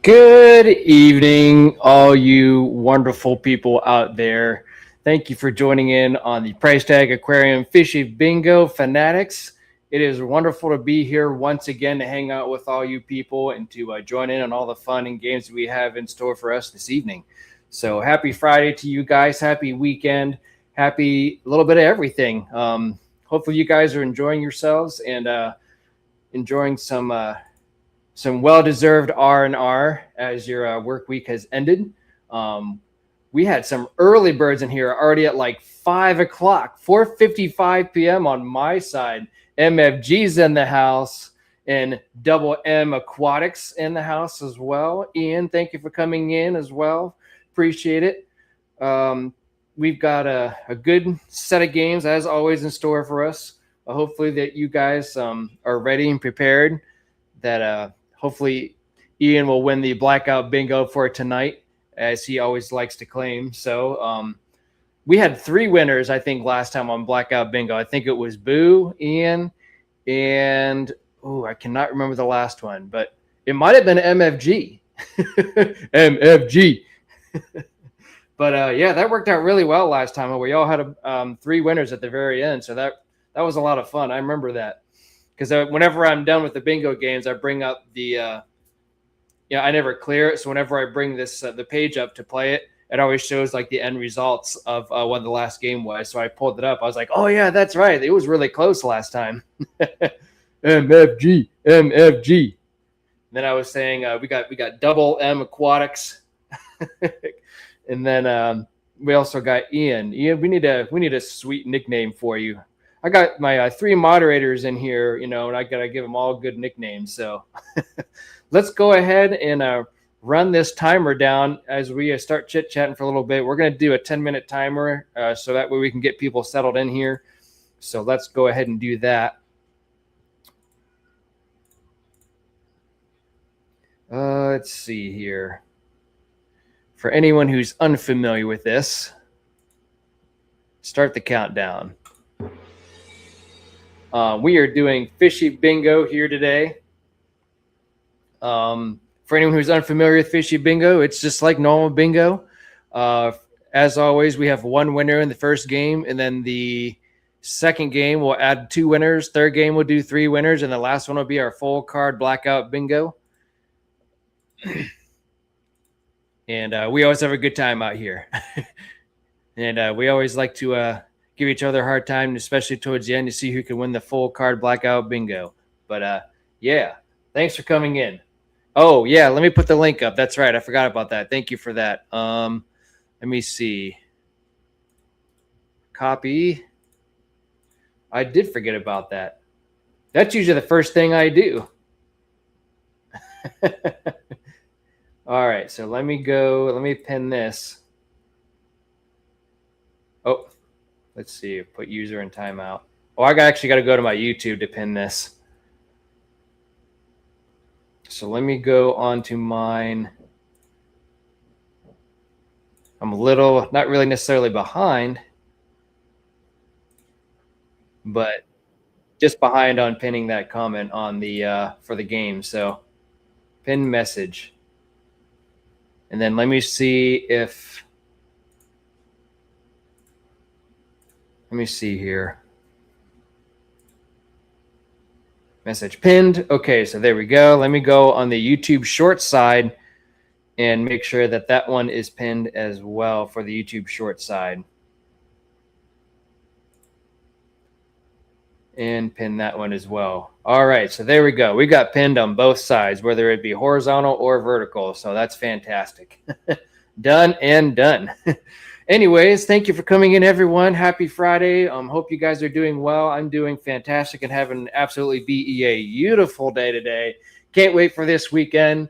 Good evening, all you wonderful people out there. Thank you for joining in on the Price Tag Aquarium Fishy Bingo fanatics. It is wonderful to be here once again to hang out with all you people and to join in on all the fun and games we have in store for us this evening. So happy Friday to you guys. Happy weekend. Happy a little bit of everything. Hopefully you guys are enjoying yourselves and enjoying some well-deserved R&R as your work week has ended. Um, we had some early birds in here already at like 5 o'clock, 4:55 p.m. on my side. MFG's in the house and Double M Aquatics in the house as well. Ian, thank you for coming in as well. Appreciate it. We've got a good set of games as always in store for us. Hopefully that you guys are ready and prepared. That hopefully Ian will win the blackout bingo for tonight, as he always likes to claim. So we had 3 winners, I think, last time on blackout bingo. I think it was Boo, Ian, and I cannot remember the last one, but it might have been MFG. MFG. But yeah, that worked out really well last time. We all had 3 winners at the very end, so that was a lot of fun. I remember that. Because whenever I'm done with the bingo games, I bring up I never clear it. So whenever I bring the page up to play it, it always shows like the end results of what the last game was. So I pulled it up. I was like, oh yeah, that's right. It was really close last time. MFG, MFG. And then I was saying we got Double M Aquatics, and then we also got Ian. Ian, we need a sweet nickname for you. I got my 3 moderators in here, and I got to give them all good nicknames. So let's go ahead and run this timer down as we start chit-chatting for a little bit. We're going to do a 10-minute timer so that way we can get people settled in here. So let's go ahead and do that. Let's see here. For anyone who's unfamiliar with this, start the countdown. We are doing Fishy Bingo here today. For anyone who's unfamiliar with Fishy Bingo, it's just like normal bingo. As always, we have 1 winner in the first game, and then the second game we'll add 2 winners. Third game we'll do 3 winners, and the last one will be our full card blackout bingo. And we always have a good time out here. And we always like to give each other a hard time, especially towards the end, to see who can win the full card blackout bingo. But yeah, thanks for coming in. Oh yeah, let me put the link up. That's right, I forgot about that. Thank you for that. Let me see. Copy. I did forget about that. That's usually the first thing I do. All right, so let me pin this. Oh, let's see, put user in timeout. Oh, I actually got to go to my YouTube to pin this. So let me go on to mine. I'm a little, not really necessarily behind, but just behind on pinning that comment on the for the game. So pin message. And then let me see if, let me see here. Message pinned. Okay, so there we go. Let me go on the YouTube short side and make sure that that one is pinned as well for the YouTube short side. And pin that one as well. All right, so there we go. We got pinned on both sides, whether it be horizontal or vertical. So that's fantastic. Done and done. Anyways, thank you for coming in, everyone. Happy Friday. Hope you guys are doing well. I'm doing fantastic and having an absolutely beautiful day today. Can't wait for this weekend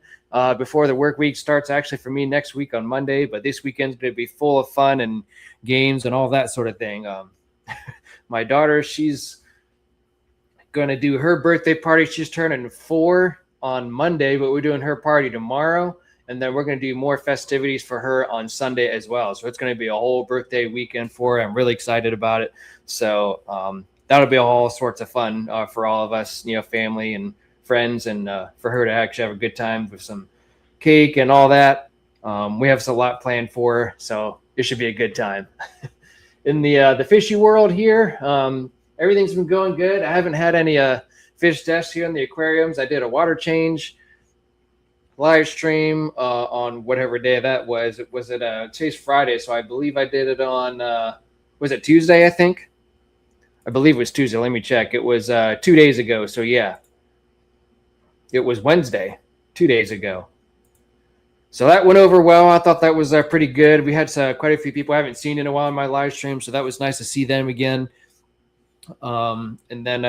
before the work week starts, actually for me next week on Monday. But this weekend's going to be full of fun and games and all that sort of thing. My daughter, she's going to do her birthday party. She's turning 4 on Monday, but we're doing her party tomorrow. And then we're going to do more festivities for her on Sunday as well. So it's going to be a whole birthday weekend for her. I'm really excited about it. So that'll be all sorts of fun for all of us, family and friends, and for her to actually have a good time with some cake and all that. We have a lot planned for, so it should be a good time. In the fishy world here, everything's been going good. I haven't had any fish deaths here in the aquariums. I did a water change live stream on whatever day that was. It was today's Friday, so I believe I did it on was it Tuesday? I think I believe it was Tuesday. Let me check. It was 2 days ago. So yeah, it was Wednesday, 2 days ago. So that went over well. I thought that was pretty good. We had quite a few people I haven't seen in a while in my live stream, so that was nice to see them again. And then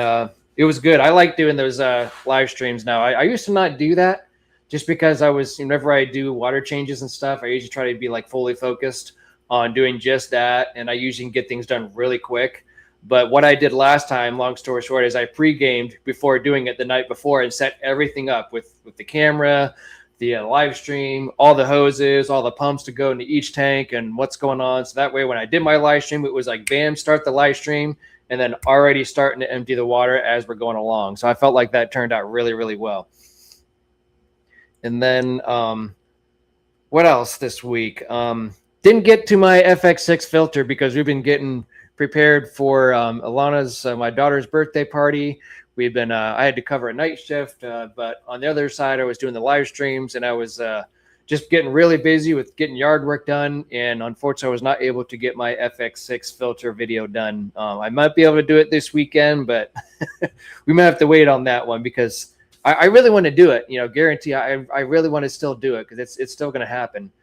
it was good. I like doing those live streams now. I used to not do that just because whenever I do water changes and stuff, I usually try to be like fully focused on doing just that, and I usually can get things done really quick. But what I did last time, long story short, is I pre-gamed before doing it the night before and set everything up with the camera, the live stream, all the hoses, all the pumps to go into each tank and what's going on. So that way, when I did my live stream, it was like, bam, start the live stream, and then already starting to empty the water as we're going along. So I felt like that turned out really, really well. And then what else this week? Didn't get to my FX6 filter because we've been getting prepared for Alana's, my daughter's birthday party. We've been, I had to cover a night shift, but on the other side, I was doing the live streams, and I was just getting really busy with getting yard work done. And unfortunately, I was not able to get my FX6 filter video done. I might be able to do it this weekend, but we might have to wait on that one because I really want to do it. Guarantee I really want to still do it because it's still going to happen.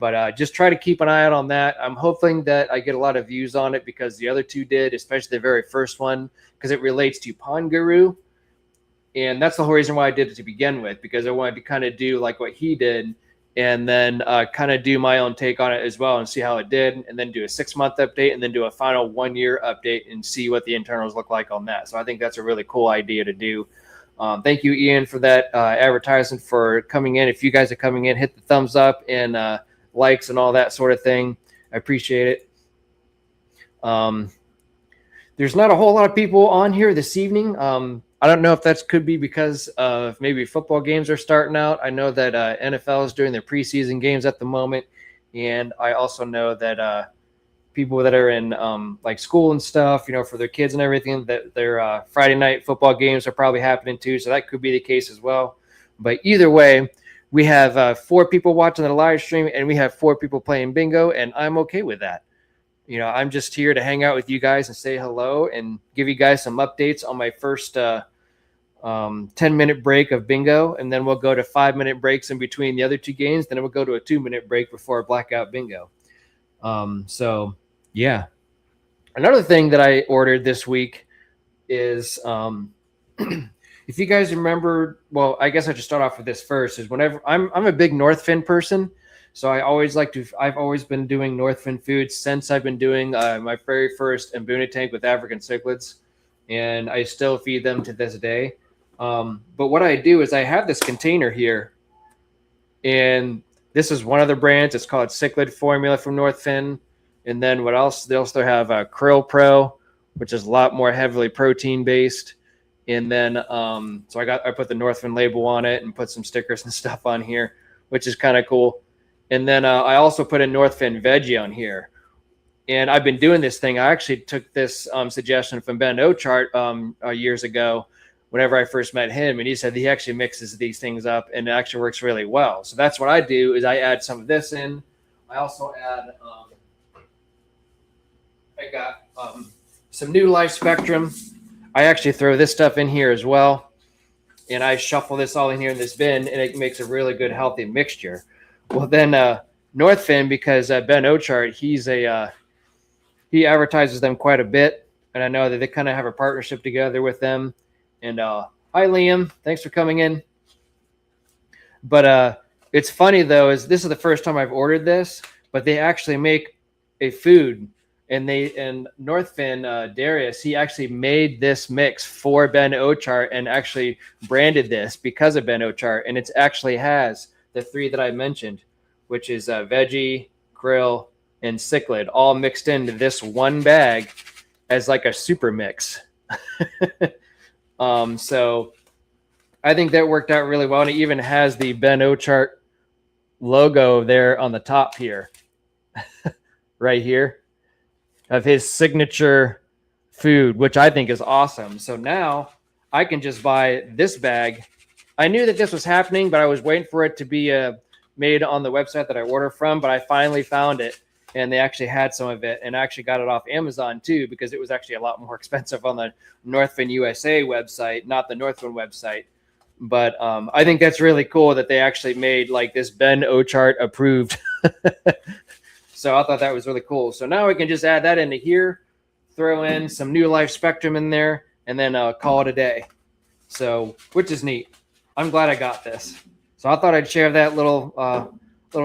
But just try to keep an eye out on that. I'm hoping that I get a lot of views on it because the other two did, especially the very first one, because it relates to Pond Guru. And that's the whole reason why I did it to begin with, because I wanted to kind of do like what he did and then kind of do my own take on it as well and see how it did, and then do a 6-month update and then do a final 1-year update and see what the internals look like on that. So I think that's a really cool idea to do. Thank you, Ian, for that advertisement, for coming in. If you guys are coming in, hit the thumbs up and likes and all that sort of thing. I appreciate it. There's not a whole lot of people on here this evening. I don't know if that could be because of maybe football games are starting out. I know that NFL is doing their preseason games at the moment. And I also know that people that are in like school and stuff, for their kids and everything, that their Friday night football games are probably happening too. So that could be the case as well. But either way, we have 4 people watching the live stream and we have 4 people playing bingo, and I'm okay with that. I'm just here to hang out with you guys and say hello and give you guys some updates on my first 10-minute break of bingo, and then we'll go to 5-minute breaks in between the other 2 games. Then we'll go to a 2-minute break before blackout bingo. So yeah. Another thing that I ordered this week is if you guys remember, well, I guess I should start off with this first, is whenever I'm a big Northfin person. So I've always been doing Northfin foods since I've been doing my very first Mbuna tank with African cichlids, and I still feed them to this day. But what I do is I have this container here, and this is one of the brands. It's called Cichlid Formula from Northfin. And then what else? They also have Krill Pro, which is a lot more heavily protein based. And then so I put the Northfin label on it and put some stickers and stuff on here, which is kind of cool. And then I also put a Northfin veggie on here. And I've been doing this thing. I actually took this suggestion from Ben Ochart years ago whenever I first met him. And he said he actually mixes these things up and it actually works really well. So that's what I do, is I add some of this in. I also add, I got some New Life Spectrum. I actually throw this stuff in here as well. And I shuffle this all in here in this bin, and it makes a really good, healthy mixture. Well, then Northfin, because Ben Ochart, he advertises them quite a bit, and I know that they kind of have a partnership together with them. And hi, Liam, thanks for coming in. But it's funny though, is this is the first time I've ordered this, but they actually make a food, and Northfin Darius, he actually made this mix for Ben Ochart and actually branded this because of Ben Ochart, and it actually has the 3 that I mentioned, which is veggie, krill, and cichlid, all mixed into this one bag as like a super mix. So I think that worked out really well. And it even has the Ben Ochart logo there on the top here, right here, of his signature food, which I think is awesome. So now I can just buy this bag. I knew that this was happening, but I was waiting for it to be made on the website that I order from, but I finally found it, and they actually had some of it, and I actually got it off Amazon too, because it was actually a lot more expensive on the Northwind USA website, not the Northwind website. But I think that's really cool that they actually made like this Ben Ochart approved. So I thought that was really cool. So now we can just add that into here, throw in some New Life Spectrum in there, and then call it a day. So, which is neat. I'm glad I got this. So I thought I'd share that little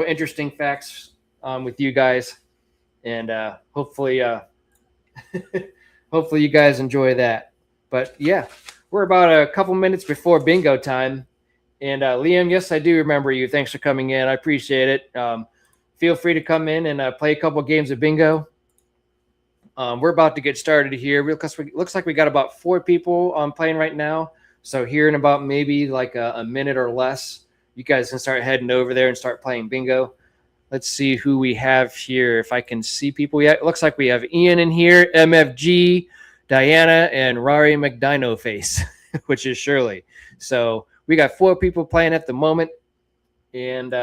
interesting facts with you guys, and hopefully hopefully you guys enjoy that. But yeah, we're about a couple minutes before bingo time. And Liam, yes, I do remember you. Thanks for coming in. I appreciate it. Feel free to come in and play a couple games of bingo. We're about to get started here. Looks like we got about 4 people playing right now. So here in about maybe like a minute or less, you guys can start heading over there and start playing bingo. Let's see who we have here. If I can see people yet. It looks like we have Ian in here, MFG, Diana, and Rari McDino Face, which is Shirley. So we got 4 people playing at the moment. And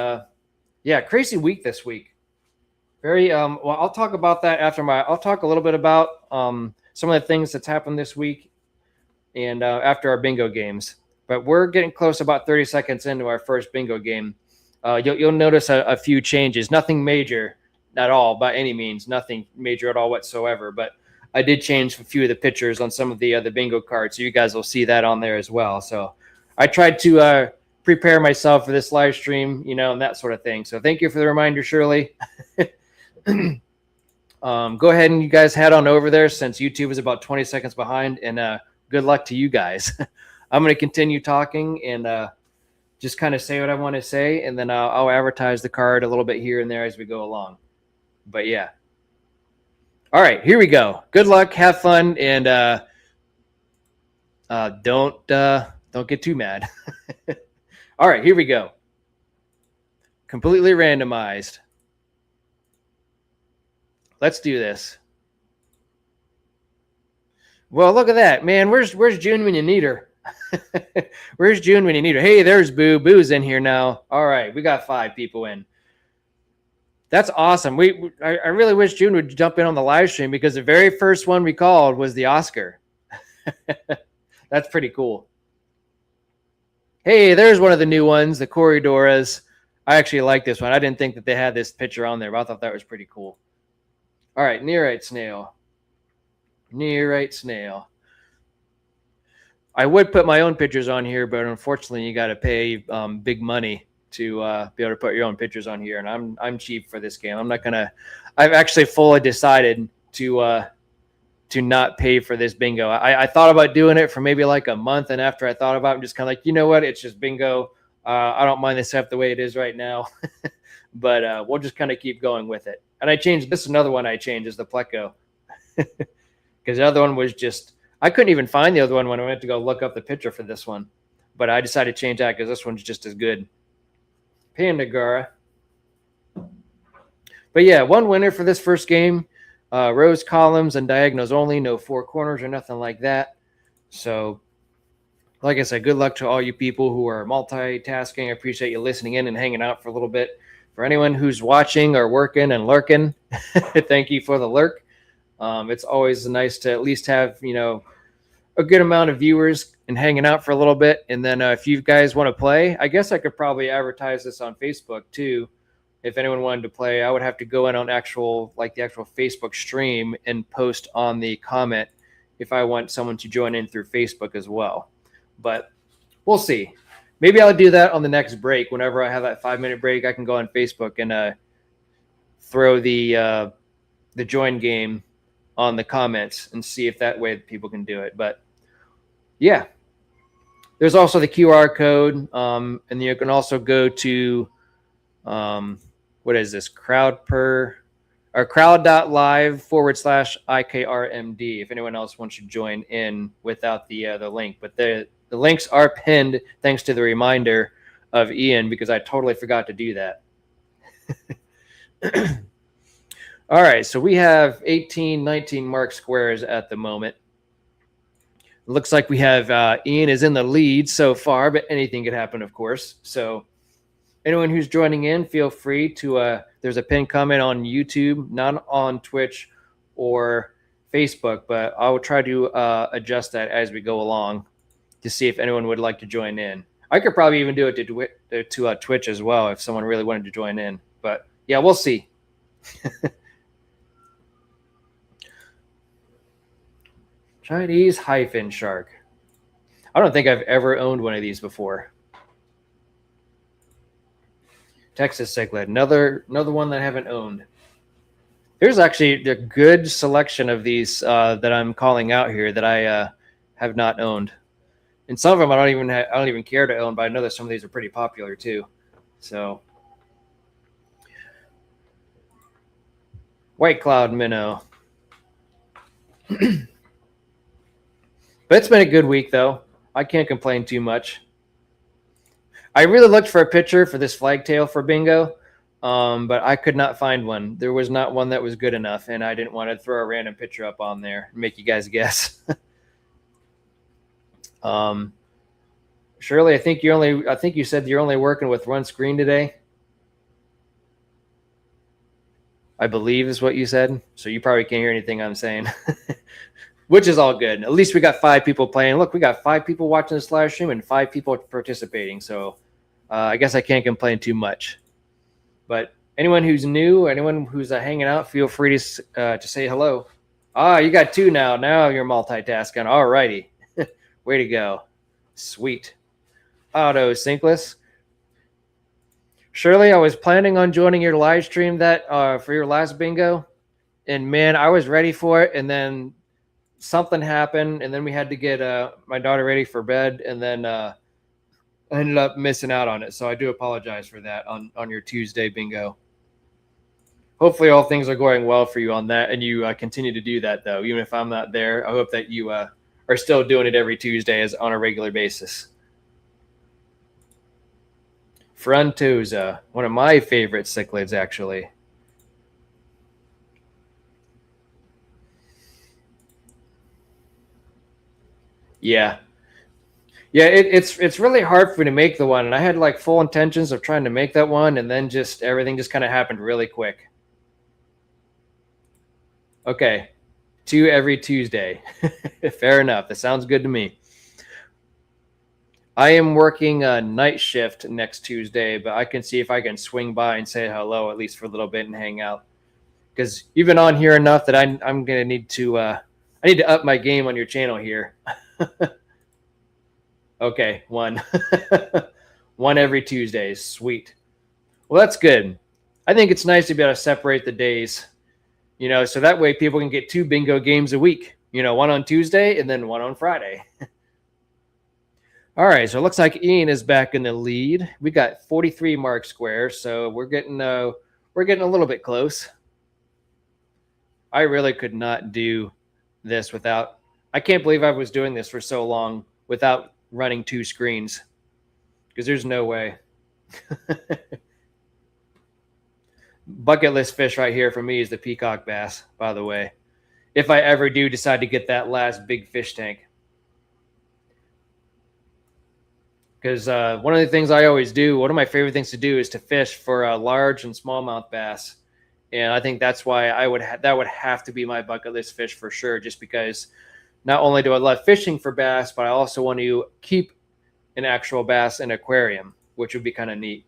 yeah, crazy week this week. Very well, I'll talk about that after I'll talk a little bit about some of the things that's happened this week and after our bingo games. But we're getting close, about 30 seconds into our first bingo game. You'll notice a few changes. Nothing major at all by any means. Nothing major at all whatsoever. But I did change a few of the pictures on some of the bingo cards, so you guys will see that on there as well. So I tried to prepare myself for this live stream, and that sort of thing. So thank you for the reminder, Shirley. Go ahead and you guys head on over there, since YouTube is about 20 seconds behind, and good luck to you guys. I'm going to continue talking and just kind of say what I want to say, and then I'll advertise the card a little bit here and there as we go along. But yeah. All right, here we go. Good luck, have fun, and don't get too mad. All right, here we go. Completely randomized. Let's do this. Well, look at that, man. Where's June when you need her? Where's June when you need her? Hey, there's Boo. Boo's in here now. All right, we got 5 people in. That's awesome. I really wish June would jump in on the live stream, because the very first one we called was the Oscar. That's pretty cool. Hey, there's one of the new ones, the Corridoras. I actually like this one. I didn't think that they had this picture on there, but I thought that was pretty cool. All right, Nearite Snail. Nearite Snail. I would put my own pictures on here, but unfortunately you got to pay big money to be able to put your own pictures on here, and I'm cheap for this game. I'm not gonna. I've actually fully decided to not pay for this bingo. I thought about doing it for maybe like a month, and after I thought about it, I'm just kind of like, you know what? It's just bingo. I don't mind this stuff the way it is right now, but we'll just kind of keep going with it. And I changed this. Another one I changed is the Pleco, because the other one was just, I couldn't even find the other one when I went to go look up the picture for this one. But I decided to change that because this one's just as good. Pandagara. But yeah, one winner for this first game. Rows, columns, and diagonals only. No 4 corners or nothing like that. So, like I said, good luck to all you people who are multitasking. I appreciate you listening in and hanging out for a little bit. For anyone who's watching or working and lurking, thank you for the lurk. It's always nice to at least have, a good amount of viewers and hanging out for a little bit. And then if you guys want to play, I guess I could probably advertise this on Facebook too. If anyone wanted to play, I would have to go in on the actual Facebook stream and post on the comment if I want someone to join in through Facebook as well. But we'll see. Maybe I'll do that on the next break. Whenever I have that 5-minute break, I can go on Facebook and throw the join game on the comments and see if that way people can do it. But yeah, there's also the QR code, and you can also go to what is this, crowd.live/IKRMD if anyone else wants to join in without the link. But the links are pinned thanks to the reminder of Ian, because I totally forgot to do that. All right, so we have 18, 19 mark squares at the moment. Looks like we have Ian is in the lead so far, but anything could happen, of course. So anyone who's joining in, feel free to, there's a pinned comment on YouTube, not on Twitch or Facebook, but I will try to adjust that as we go along to see if anyone would like to join in. I could probably even do it to Twitch as well if someone really wanted to join in. But yeah, we'll see. Chinese hyphen shark. I don't think I've ever owned one of these before. Texas cichlid, another one that I haven't owned. There's actually a good selection of these that I'm calling out here that I have not owned, and some of them I don't even care to own. But I know that some of these are pretty popular too. So, white cloud minnow. But it's been a good week though. I can't complain too much. I really looked for a picture for this flagtail for bingo, but I could not find one. There was not one that was good enough, and I didn't want to throw a random picture up on there and make you guys guess. Shirley, I think you said you're only working with one screen today. I believe is what you said. So you probably can't hear anything I'm saying. Which is all good. At least we got 5 people playing. Look, we got 5 people watching this live stream and 5 people participating. So I guess I can't complain too much. But anyone who's new, anyone who's hanging out, feel free to say hello. Ah, you got 2 now. Now you're multitasking. All righty. Way to go. Sweet. Auto Synkless. Shirley, I was planning on joining your live stream that for your last bingo. And man, I was ready for it. And then something happened, and then we had to get my daughter ready for bed, and then I ended up missing out on it. So I do apologize for that on your Tuesday bingo. Hopefully all things are going well for you on that, and you continue to do that, though. Even if I'm not there, I hope that you are still doing it every Tuesday as on a regular basis. Frontosa, one of my favorite cichlids, actually. Yeah. Yeah, it's really hard for me to make the one, and I had like full intentions of trying to make that one, and then just everything just kind of happened really quick. Okay, 2 every Tuesday. Fair enough. That sounds good to me. I am working a night shift next Tuesday, but I can see if I can swing by and say hello at least for a little bit and hang out. Because you've been on here enough that I'm gonna need to I need to up my game on your channel here. Okay, 1. 1 every Tuesday. Sweet. Well, that's good. I think it's nice to be able to separate the days, so that way people can get 2 bingo games a week, 1 on Tuesday and then 1 on Friday. All right, so it looks like Ian is back in the lead. We got 43 mark squares, so we're getting a little bit close. I really could not do this without. I can't believe I was doing this for so long without running 2 screens, because there's no way. Bucket list fish right here for me is the peacock bass, by the way, if I ever do decide to get that last big fish tank. Because one of the things I always do, one of my favorite things to do is to fish for a large and smallmouth bass. And I think that's why that would have to be my bucket list fish for sure, just because not only do I love fishing for bass, but I also want to keep an actual bass in an aquarium, which would be kind of neat.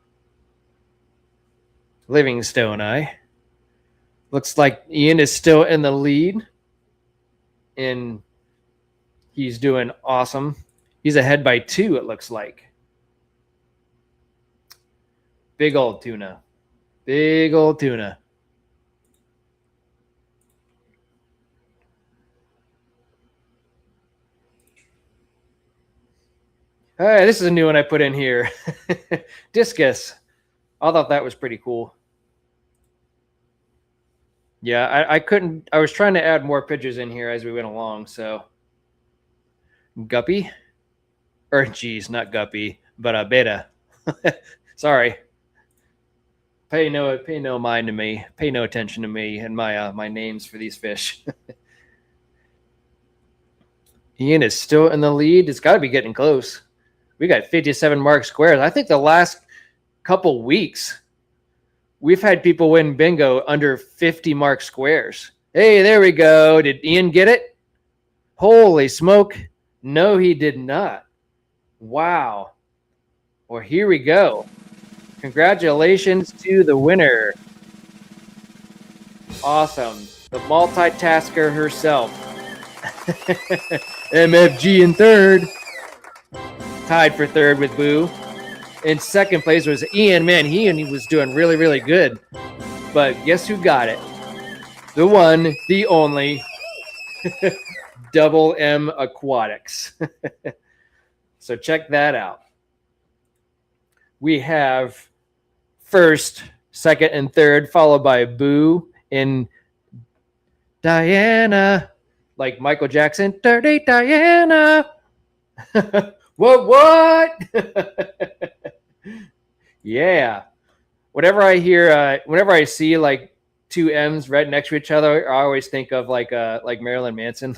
Livingstone eye. Looks like Ian is still in the lead, and he's doing awesome. He's ahead by 2, it looks like. Big old tuna. Big old tuna. All right, this is a new one I put in here. Discus. I thought that was pretty cool. Yeah, I couldn't. I was trying to add more pictures in here as we went along. So, guppy, or geez, not guppy, but a beta. Sorry. Pay no mind to me. Pay no attention to me and my names for these fish. Ian is still in the lead. It's got to be getting close. We got 57 mark squares. I think the last couple weeks we've had people win bingo under 50 mark squares. Hey, there we go. Did Ian get it? Holy smoke. No, he did not. Wow. Well, here we go. Congratulations to the winner. Awesome. The multitasker herself. MFG in third. Tied for third with Boo. In second place was Ian. Man, he was doing really, really good. But guess who got it? The one, the only, Double M Aquatics. So check that out. We have first, second, and third, followed by Boo and Diana. Like Michael Jackson, Dirty Diana. What? Yeah. Whenever I hear, whenever I see like two M's right next to each other, I always think of like Marilyn Manson.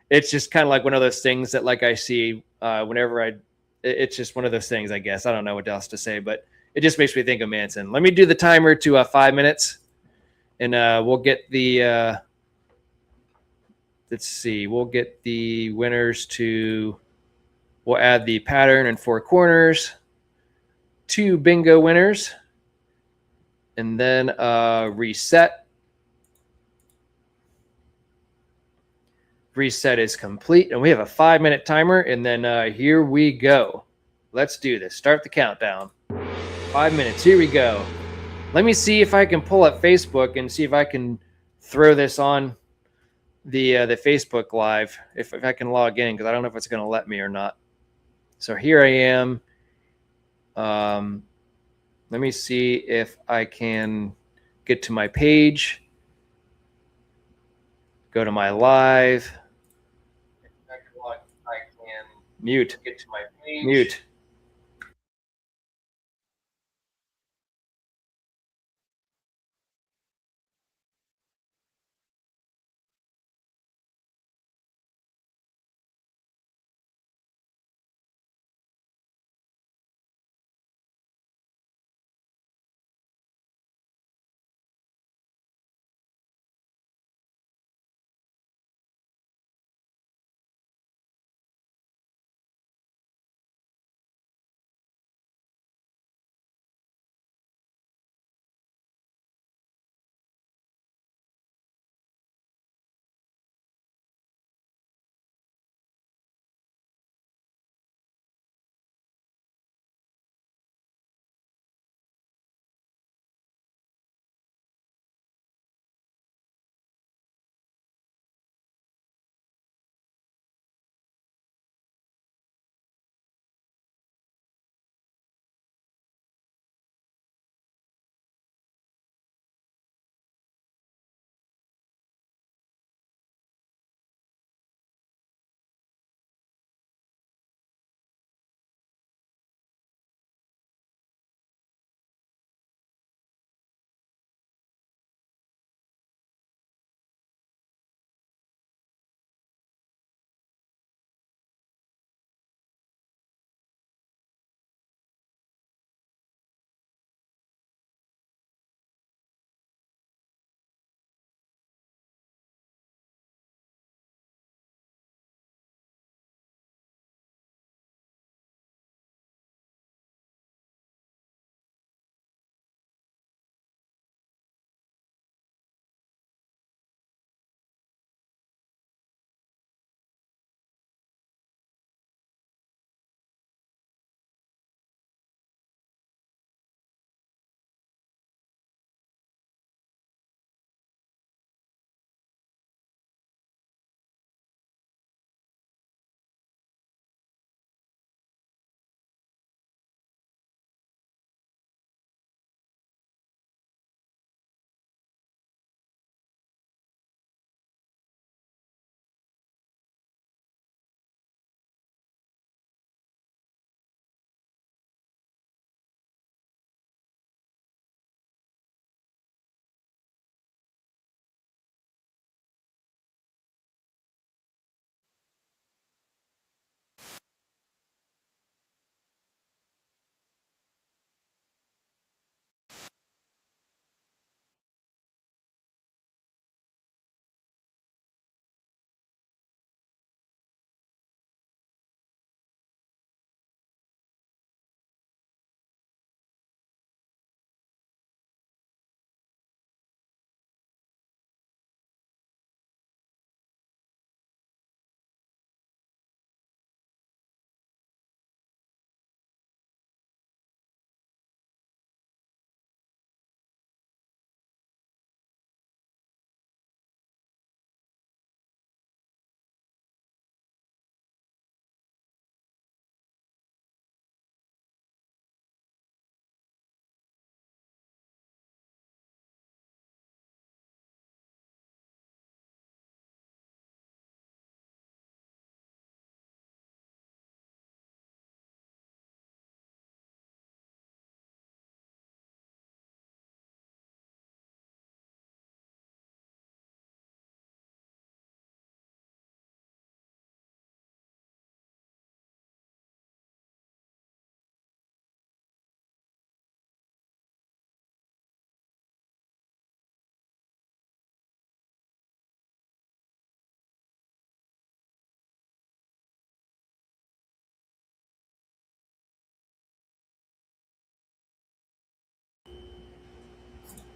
It's just kind of like one of those things that like I see whenever it's just one of those things, I guess. I don't know what else to say, but it just makes me think of Manson. Let me do the timer to 5 minutes, and we'll get the let's see, we'll get the winners to, we'll add the pattern and four corners, 2 bingo winners, and then reset. Reset is complete, and we have a 5-minute timer, and then here we go. Let's do this. Start the countdown. 5 minutes. Here we go. Let me see if I can pull up Facebook and see if I can throw this on the Facebook Live, if I can log in, because I don't know if it's going to let me or not. So here I am. Let me see if I can get to my page. Go to my live. I can mute. Get to my page. Mute.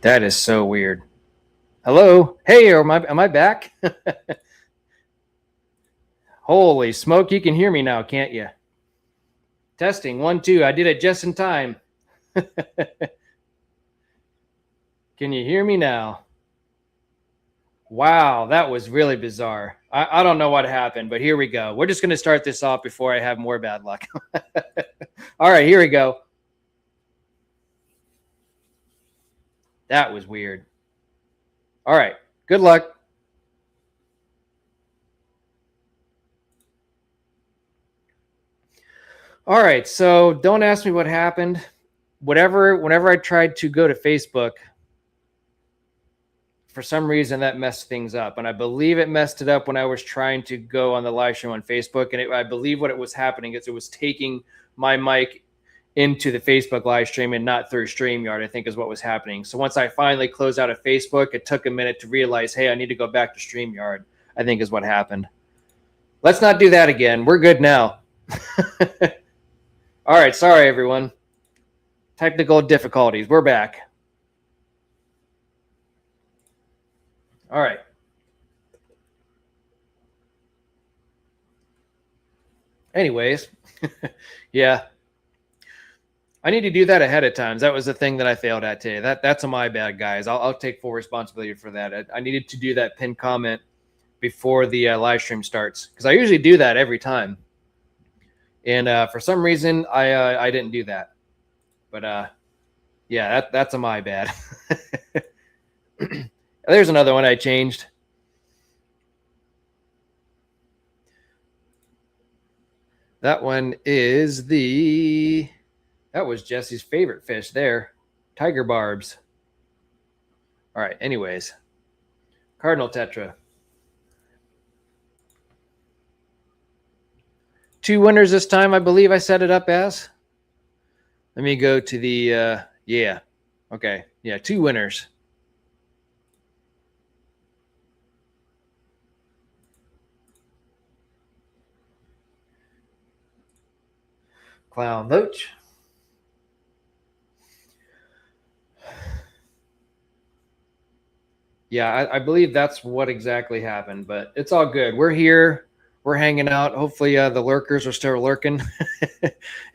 That is so weird. Hello? Hey, am I back? Holy smoke, you can hear me now, can't you? Testing, 1, 2. I did it just in time. Can you hear me now? Wow, that was really bizarre. I don't know what happened, but here we go. We're just going to start this off before I have more bad luck. All right, here we go. That was weird. All right, good luck. All right, so don't ask me what happened. Whenever I tried to go to Facebook, for some reason that messed things up, and I believe it messed it up when I was trying to go on the live stream on Facebook. And I believe what it was happening is it was taking my mic into the Facebook live stream and not through StreamYard, I think is what was happening. So once I finally closed out of Facebook, it took a minute to realize, hey, I need to go back to StreamYard, I think is what happened. Let's not do that again. We're good now. All right, sorry everyone. Technical difficulties. We're back. All right. Anyways, yeah. I need to do that ahead of time. That was the thing that I failed at today. That's my bad, guys. I'll take full responsibility for that. I needed to do that pinned comment before the live stream starts, because I usually do that every time. And for some reason, I didn't do that. But yeah, that's my bad. There's another one I changed. That one is that was Jesse's favorite fish there. Tiger barbs. All right, anyways. Cardinal Tetra. 2 winners this time, I believe I set it up as. Let me go to the, yeah. Okay, yeah, 2 winners. Clown Loach. Yeah, I believe that's what exactly happened, but it's all good. We're here. We're hanging out. Hopefully the lurkers are still lurking.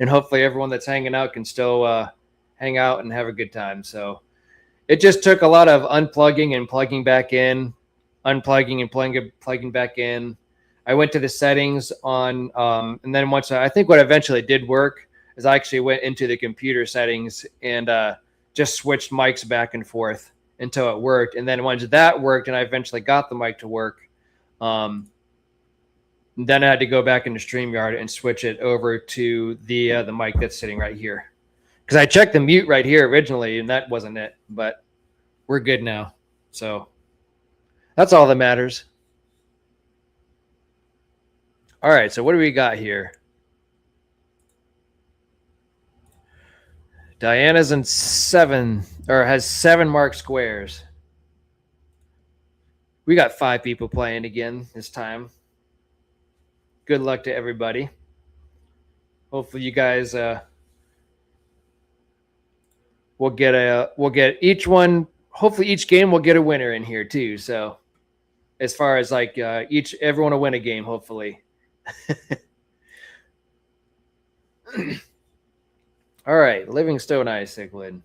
And hopefully everyone that's hanging out can still hang out and have a good time. So it just took a lot of unplugging and plugging back in, unplugging and plugging back in. I went to the settings on, and then once I think what eventually did work is I actually went into the computer settings and just switched mics back and forth until it worked. And then once that worked and I eventually got the mic to work, then I had to go back into StreamYard and switch it over to the mic that's sitting right here. Because I checked the mute right here originally, and that wasn't it. But we're good now. So that's all that matters. All right, so what do we got here? Diana's in 7, or has 7 marked squares. We got 5 people playing again this time. Good luck to everybody. Hopefully you guys will get each one. Hopefully each game will get a winner in here too. So as far as like everyone will win a game, hopefully. All right, Livingstone Ice Cichlid.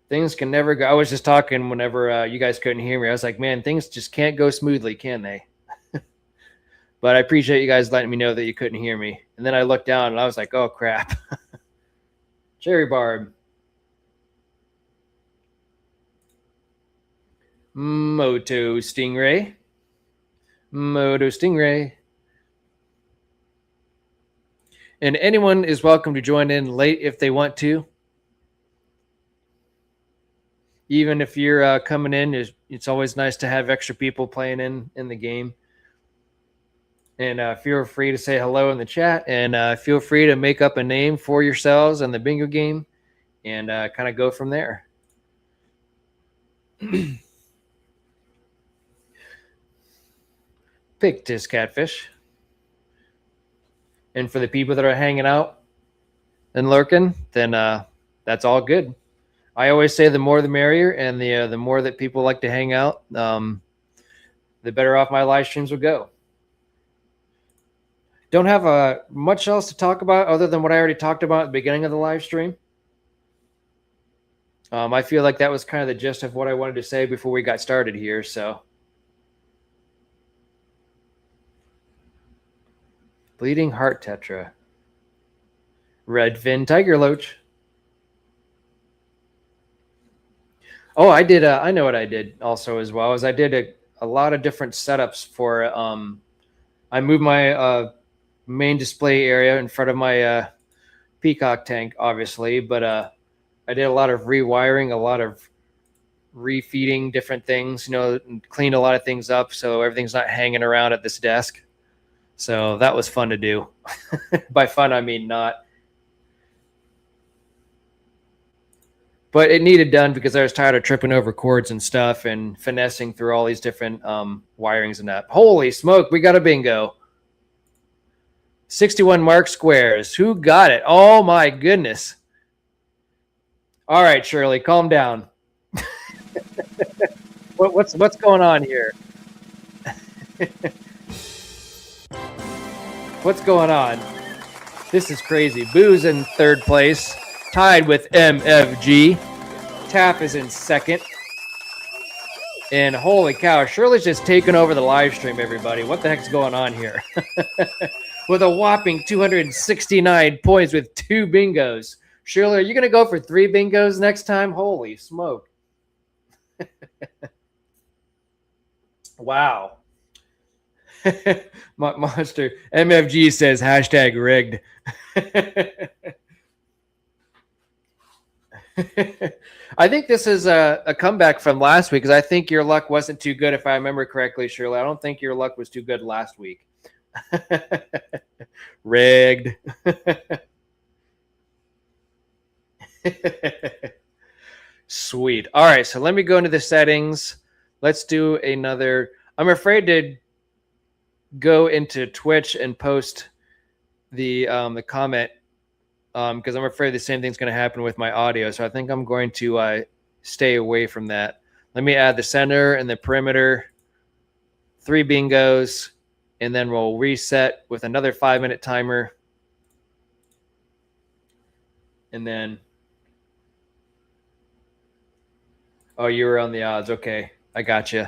Things can never go. I was just talking whenever you guys couldn't hear me. I was like, man, things just can't go smoothly, can they? But I appreciate you guys letting me know that you couldn't hear me. And then I looked down and I was like, oh, crap. Cherry barb. Moto Stingray. Moto Stingray. And anyone is welcome to join in late if they want to. Even if you're coming in, it's always nice to have extra people playing in the game. And feel free to say hello in the chat, and feel free to make up a name for yourselves in the bingo game, and kind of go from there. Pictus catfish. And for the people that are hanging out and lurking, then that's all good. I always say the more the merrier, and the more that people like to hang out, the better off my live streams will go. Don't have much else to talk about other than what I already talked about at the beginning of the live stream. I feel like that was kind of the gist of what I wanted to say before we got started here. So, bleeding heart tetra, redfin tiger loach. Oh, I did. I know what I did also as well. Is I did a lot of different setups for. I moved my main display area in front of my peacock tank, obviously, but I did a lot of rewiring, a lot of refeeding different things, and cleaned a lot of things up so everything's not hanging around at this desk. So that was fun to do. By fun, I mean not. But it needed done because I was tired of tripping over cords and stuff and finessing through all these different wirings and that. Holy smoke, we got a bingo. 61 mark squares. Who got it? Oh, my goodness. All right, Shirley, calm down. What's going on here? What's going on? This is crazy. Boo's in third place, tied with MFG. Tap is in second. And holy cow, Shirley's just taking over the live stream, everybody. What the heck's going on here? With a whopping 269 points with 2 bingos. Shirley, are you going to go for 3 bingos next time? Holy smoke. Wow. Monster MFG says hashtag rigged. I think this is a comeback from last week because I think your luck wasn't too good, if I remember correctly, Shirley. I don't think your luck was too good last week. Rigged. Sweet. All right, so let me go into the settings. Let's do another. I'm afraid to go into Twitch and post the comment because I'm afraid the same thing's going to happen with my audio. So I think I'm going to stay away from that. Let me add the center and the perimeter, 3 bingos, and then we'll reset with another 5-minute timer. And then, oh, you were on the odds. Okay, I got you.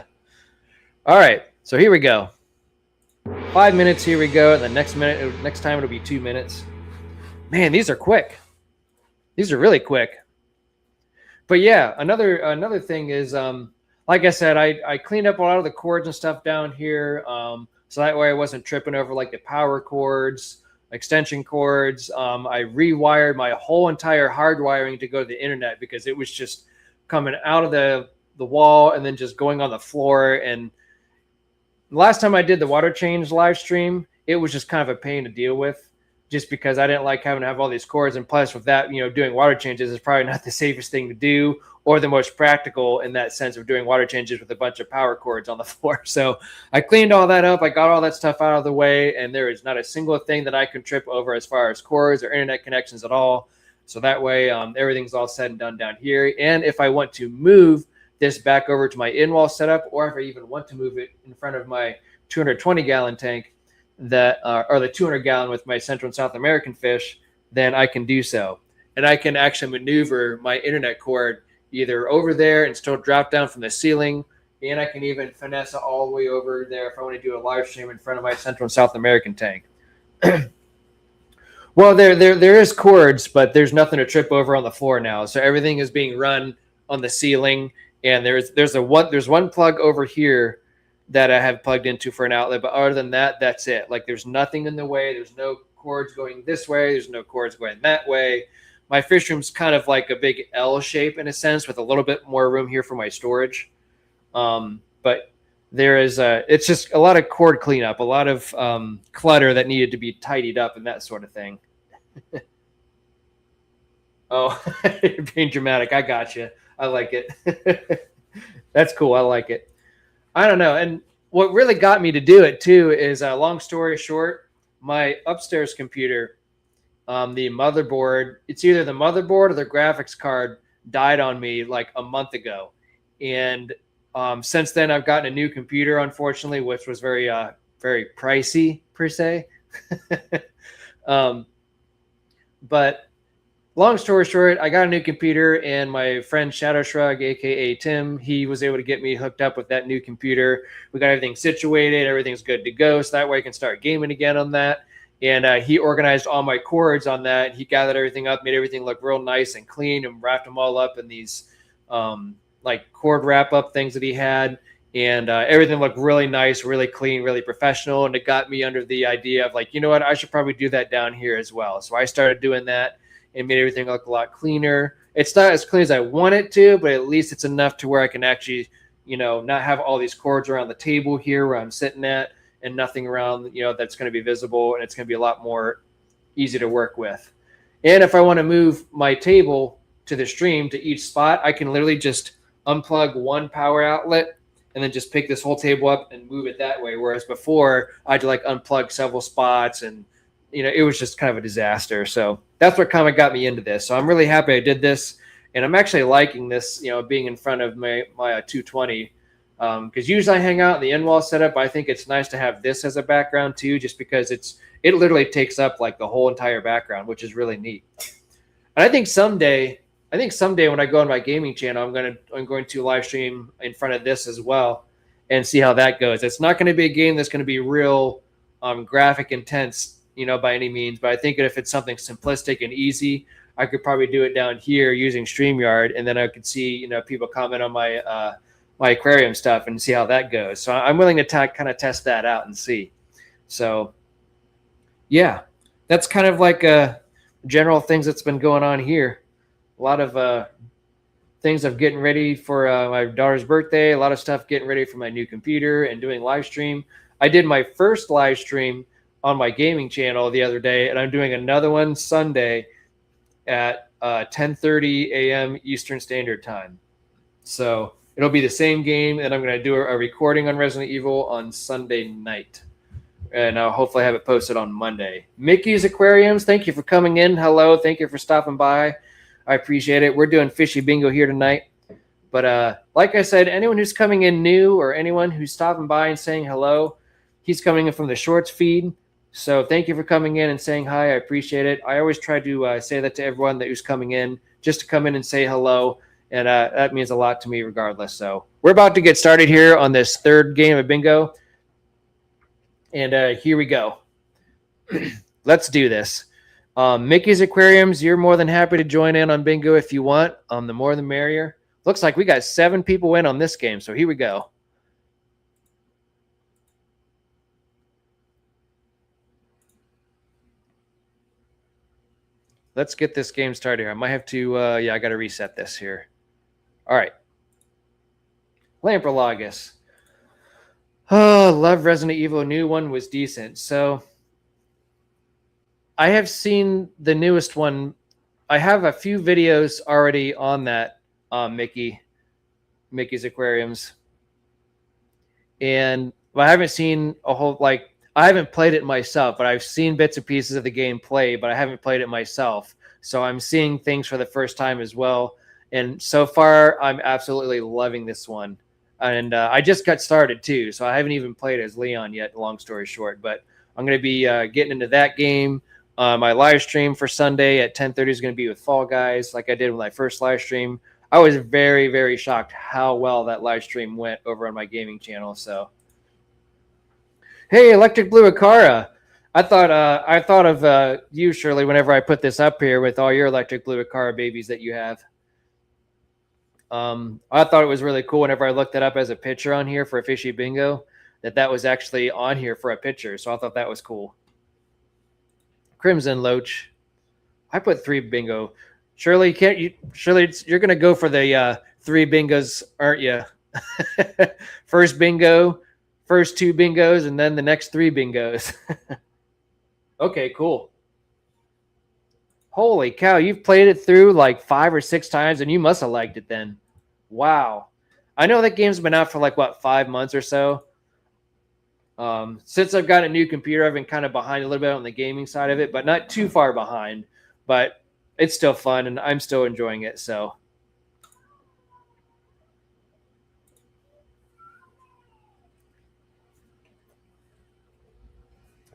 All right, so here we go. 5 minutes, here we go. And the next time it'll be 2 minutes. Man, these are quick. These are really quick. But yeah, another thing is, like I said, I cleaned up a lot of the cords and stuff down here, so that way I wasn't tripping over like the power cords, extension cords. I rewired my whole entire hard wiring to go to the internet because it was just coming out of the wall and then just going on the floor. And last time I did the water change live stream, it was just kind of a pain to deal with, just because I didn't like having to have all these cords. And plus with that, doing water changes is probably not the safest thing to do or the most practical in that sense of doing water changes with a bunch of power cords on the floor. So I cleaned all that up. I got all that stuff out of the way, and there is not a single thing that I can trip over as far as cords or internet connections at all. So that way everything's all said and done down here. And if I want to move this back over to my in-wall setup, or if I even want to move it in front of my 220-gallon tank, that or the 200-gallon with my Central and South American fish, then I can do so. And I can actually maneuver my internet cord either over there and still drop down from the ceiling, and I can even finesse it all the way over there if I want to do a live stream in front of my Central and South American tank. Well, there is cords, but there's nothing to trip over on the floor now. So everything is being run on the ceiling, and there's one plug over here that I have plugged into for an outlet, but other than that, that's it. Like, there's nothing in the way. There's no cords going this way. There's no cords going that way. My fish room's kind of like a big L shape in a sense, with a little bit more room here for my storage. But there is it's just a lot of cord cleanup, a lot of clutter that needed to be tidied up and that sort of thing. Oh, you're being dramatic. I got you. I like it. That's cool. I like it. I don't know. And what really got me to do it too is, long story short, my upstairs computer the motherboard, it's either the motherboard or the graphics card died on me like a month ago. And since then, I've gotten a new computer, unfortunately, which was very pricey per se. um, but long story short, I got a new computer, and my friend Shadow Shrug, aka Tim, he was able to get me hooked up with that new computer. We got everything situated, everything's good to go, so that way I can start gaming again on that. And he organized all my cords on that. He gathered everything up, made everything look real nice and clean, and wrapped them all up in these like cord wrap up things that he had. And everything looked really nice, really clean, really professional. And it got me under the idea of like, you know what, I should probably do that down here as well. So I started doing that and made everything look a lot cleaner. It's not as clean as I want it to, but at least it's enough to where I can actually, not have all these cords around the table here where I'm sitting at, and nothing around, that's going to be visible, and it's going to be a lot more easy to work with. And if I want to move my table to the stream to each spot, I can literally just unplug one power outlet and then just pick this whole table up and move it that way. Whereas before, I had to like unplug several spots, and it was just kind of a disaster. So that's what kind of got me into this. So I'm really happy I did this, and I'm actually liking this, being in front of my 220. Because usually I hang out in the in-wall setup. I think it's nice to have this as a background too, just because it literally takes up like the whole entire background, which is really neat. And I think someday when I go on my gaming channel, I'm going to live stream in front of this as well and see how that goes. It's not going to be a game that's going to be real graphic intense, by any means. But I think if it's something simplistic and easy, I could probably do it down here using StreamYard, and then I could see people comment on my my aquarium stuff and see how that goes. So I'm willing to kind of test that out and see. So yeah, that's kind of like general things that's been going on here. A lot of things of getting ready for my daughter's birthday, a lot of stuff getting ready for my new computer and doing live stream. I did my first live stream on my gaming channel the other day, and I'm doing another one Sunday at 10:30 a.m. Eastern Standard Time. So it'll be the same game, and I'm going to do a recording on Resident Evil on Sunday night. And I'll hopefully have it posted on Monday. Mickey's Aquariums, thank you for coming in. Hello, thank you for stopping by. I appreciate it. We're doing Fishy Bingo here tonight. But like I said, anyone who's coming in new or anyone who's stopping by and saying hello, he's coming in from the Shorts feed. So thank you for coming in and saying hi. I appreciate it. I always try to say that to everyone who's coming in, just to come in and say hello. And that means a lot to me regardless. So we're about to get started here on this third game of bingo. And here we go. Let's do this. Mickey's Aquariums, you're more than happy to join in on bingo if you want. The more the merrier. Looks like we got 7 people in on this game. So here we go. Let's get this game started here. I might have to, I got to reset this here. All right. Lamprologus. Oh, love Resident Evil. New one was decent. So I have seen the newest one. I have a few videos already on that Mickey's Aquariums. And I haven't seen a whole, I haven't played it myself, but I've seen bits and pieces of the game play, but I haven't played it myself. So I'm seeing things for the first time as well. And so far, I'm absolutely loving this one. And I just got started too, so I haven't even played as Leon yet, long story short. But I'm going to be getting into that game. My live stream for Sunday at 10:30 is going to be with Fall Guys, like I did with my first live stream. I was very, very shocked how well that live stream went over on my gaming channel. So, hey, Electric Blue Akara. I thought of you, Shirley, whenever I put this up here with all your Electric Blue Akara babies that you have. I thought it was really cool whenever I looked it up as a picture on here for a Fishy Bingo, that was actually on here for a picture. So I thought that was cool. Crimson Loach. I put 3 bingo. Shirley, you're going to go for the 3 bingos, aren't you? First bingo, first 2 bingos, and then the next 3 bingos. Okay, cool. Holy cow, you've played it through like 5 or 6 times, and you must have liked it then. Wow. I know that game's been out for 5 months or so. Since I've got a new computer, I've been kind of behind a little bit on the gaming side of it, but not too far behind. But it's still fun, and I'm still enjoying it. So,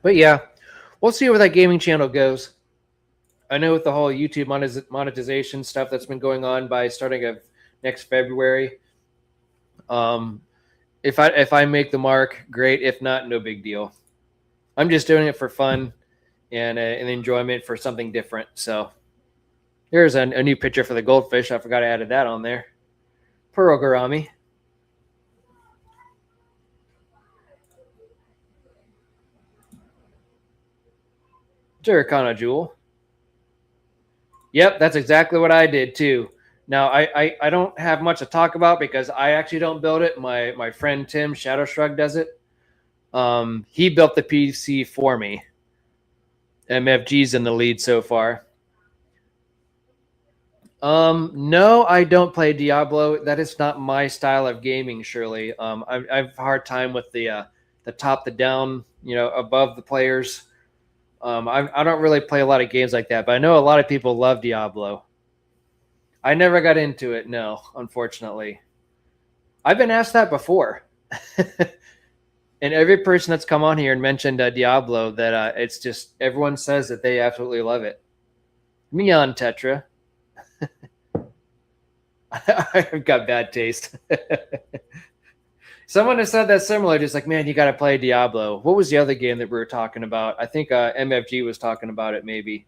but yeah, we'll see where that gaming channel goes. I know with the whole YouTube monetization stuff that's been going on by starting of next February. Um, if I make the mark, great. If not, no big deal. I'm just doing it for fun and an enjoyment for something different. So here's a new picture for the goldfish. I forgot I added that on there. Pearl Garami. Turkana Jewel. Yep, that's exactly what I did too. Now I don't have much to talk about because I actually don't build it. My friend Tim Shadow Shrug does it. He built the PC for me. MFG's in the lead so far. No, I don't play Diablo. That is not my style of gaming. Surely, I have a hard time with the top, the down, above the players. I don't really play a lot of games like that, but I know a lot of people love Diablo. I never got into it. No, unfortunately, I've been asked that before, and every person that's come on here and mentioned Diablo, that it's just everyone says that they absolutely love it. Neon Tetra. I've got bad taste. Someone has said that similar, just like, man, you got to play Diablo. What was the other game that we were talking about? I think MFG was talking about it, maybe.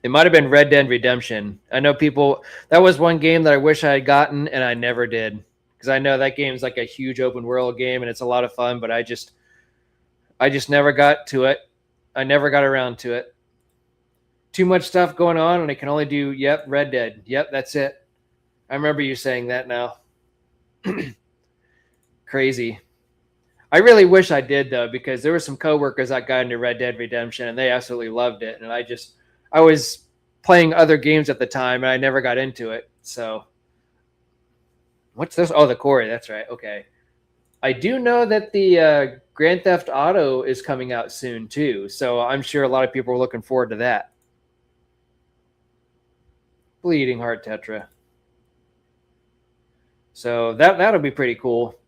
It might have been Red Dead Redemption. I know people, that was one game that I wish I had gotten, and I never did. Because I know that game's like a huge open world game, and it's a lot of fun, but I just never got to it. I never got around to it. Too much stuff going on, and I can only do, yep, Red Dead. Yep, that's it. I remember you saying that now. Crazy. I really wish I did though, because there were some coworkers that got into Red Dead Redemption and they absolutely loved it, and I was playing other games at the time and I never got into it. So what's this? Oh, the Quarry. That's right. Okay. I do know that the Grand Theft Auto is coming out soon too, so I'm sure a lot of people are looking forward to that. Bleeding Heart Tetra. So that'll be pretty cool.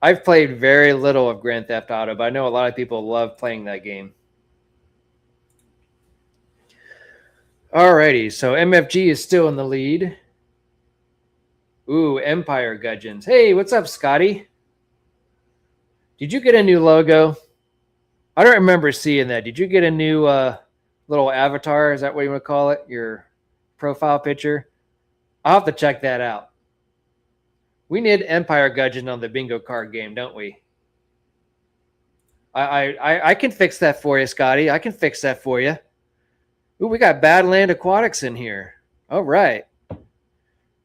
I've played very little of Grand Theft Auto, but I know a lot of people love playing that game. Alrighty, so MFG is still in the lead. Ooh, Empire Gudgeons. Hey, what's up, Scotty? Did you get a new logo? I don't remember seeing that. Did you get a new little avatar? Is that what you want to call it? Your profile picture? I'll have to check that out. We need Empire Gudgeon on the bingo card game, don't we? I can fix that for you, Scotty. I can fix that for you. Ooh, we got Badland Aquatics in here. All right.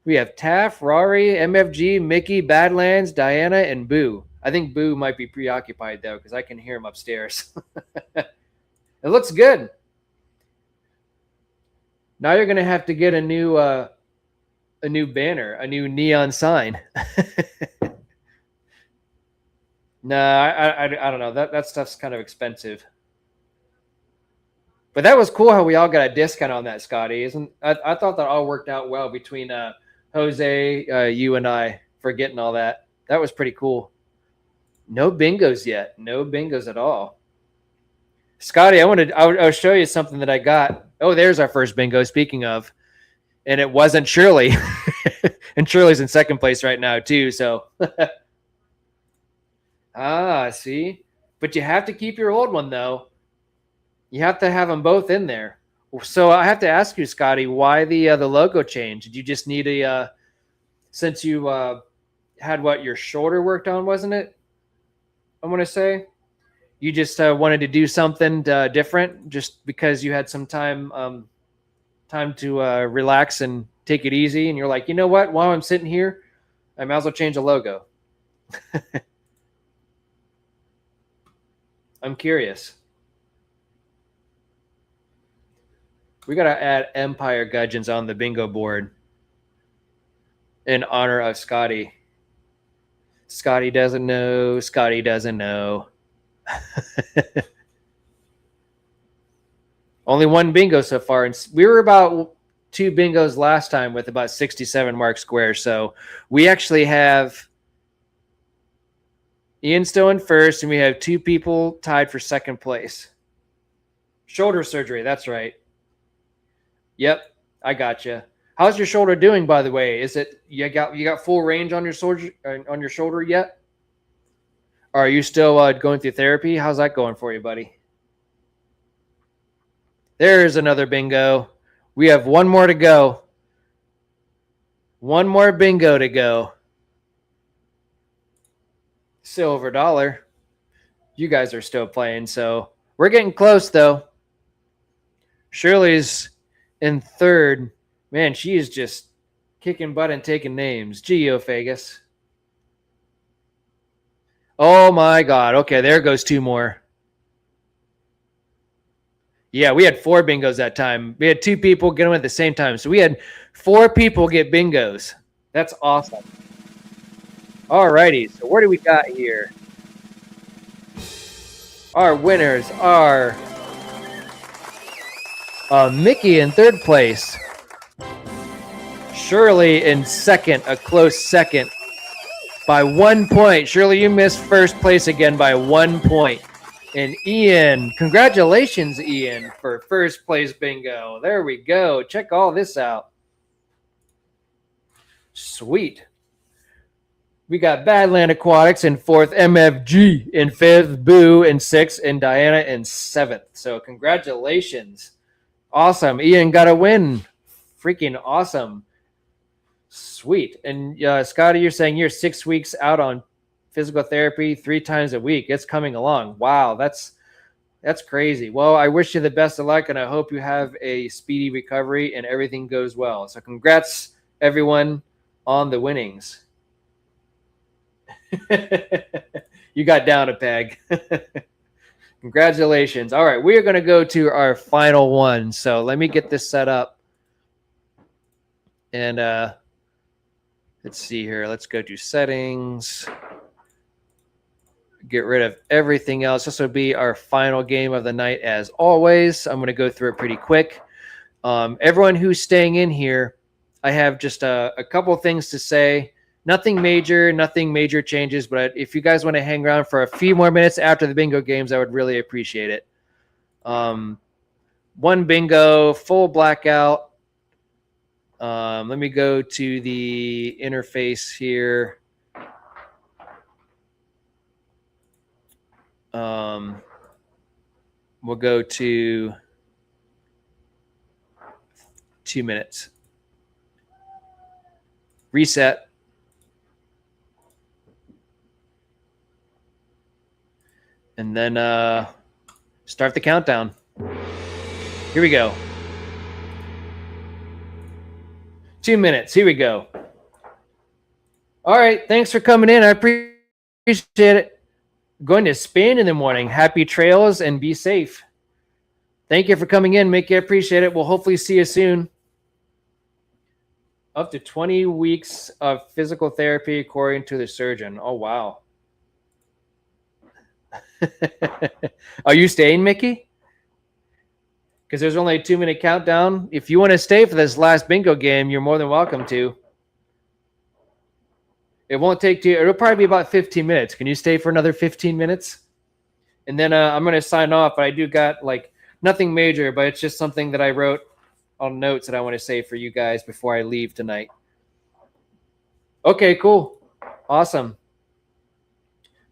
We have Taff, Rory, MFG, Mickey, Badlands, Diana, and Boo. I think Boo might be preoccupied though, because I can hear him upstairs. It looks good. Now you're gonna have to get a new banner, a new neon sign. No, I don't know. That stuff's kind of expensive. But that was cool how we all got a discount on that, Scotty. Isn't I thought that all worked out well between Jose, you, and I for getting all that. That was pretty cool. No bingos yet. No bingos at all. Scotty, I'll show you something that I got. Oh, there's our first bingo. Speaking of, and it wasn't Shirley, and Shirley's in second place right now too. So, see, but you have to keep your old one though. You have to have them both in there. So I have to ask you, Scotty, why the logo change? Did you just need a since you had what your shoulder worked on, wasn't it? I want to say you just wanted to do something different, just because you had some time to relax and take it easy, and you're like, you know what? While I'm sitting here, I might as well change the logo. I'm curious. We got to add Empire Gudgeons on the bingo board in honor of Scotty. Scotty doesn't know. Scotty doesn't know. Only one bingo so far. And we were about 2 bingos last time with about 67 mark squares. So we actually have Ian still in first, and we have 2 people tied for second place. Shoulder surgery. That's right. Yep, I got you. How's your shoulder doing, by the way? Is it you got full range on your shoulder yet? Or are you still going through therapy? How's that going for you, buddy? There's another bingo. We have one more to go. One more bingo to go. Silver dollar. You guys are still playing, so we're getting close, though. Shirley's in third. Man, she is just kicking butt and taking names. Geophagus. Oh, my God. Okay, there goes 2 more. Yeah, we had 4 bingos that time. We had 2 people get them at the same time. So we had 4 people get bingos. That's awesome. All righty. So what do we got here? Our winners are Mickey in third place. Shirley in second, a close second by 1 point. Shirley, you missed first place again by 1 point. And Ian, congratulations, Ian, for first place bingo. There we go. Check all this out. Sweet. We got Badland Aquatics in fourth, MFG in fifth, Boo in sixth, and Diana in seventh. So congratulations. Awesome. Ian got a win. Freaking awesome. Sweet. And Scotty, you're saying you're 6 weeks out on physical therapy 3 times a week. It's coming along. Wow, that's crazy. Well, I wish you the best of luck, and I hope you have a speedy recovery and everything goes well. So congrats, everyone, on the winnings. You got down a peg. Congratulations. All right, we are going to go to our final one. So let me get this set up. And let's see here. Let's go to settings. Get rid of everything else. This will be our final game of the night as always. I'm going to go through it pretty quick. Everyone who's staying in here, I have just a couple things to say. Nothing major changes, but if you guys want to hang around for a few more minutes after the bingo games, I would really appreciate it. 1 bingo, full blackout. Let me go to the interface here. We'll go to 2 minutes. Reset. And then start the countdown. Here we go. 2 minutes. Here we go. All right. Thanks for coming in. I appreciate it. Going to Spain in the morning. Happy trails and be safe. Thank you for coming in, Mickey. I appreciate it. We'll hopefully see you soon. Up to 20 weeks of physical therapy according to the surgeon. Oh, wow. Are you staying, Mickey? Because there's only a 2-minute countdown. If you want to stay for this last bingo game, you're more than welcome to. It won't take you. It'll probably be about 15 minutes. Can you stay for another 15 minutes? And then I'm going to sign off. But I do got like nothing major, but it's just something that I wrote on notes that I want to say for you guys before I leave tonight. Okay, cool. Awesome.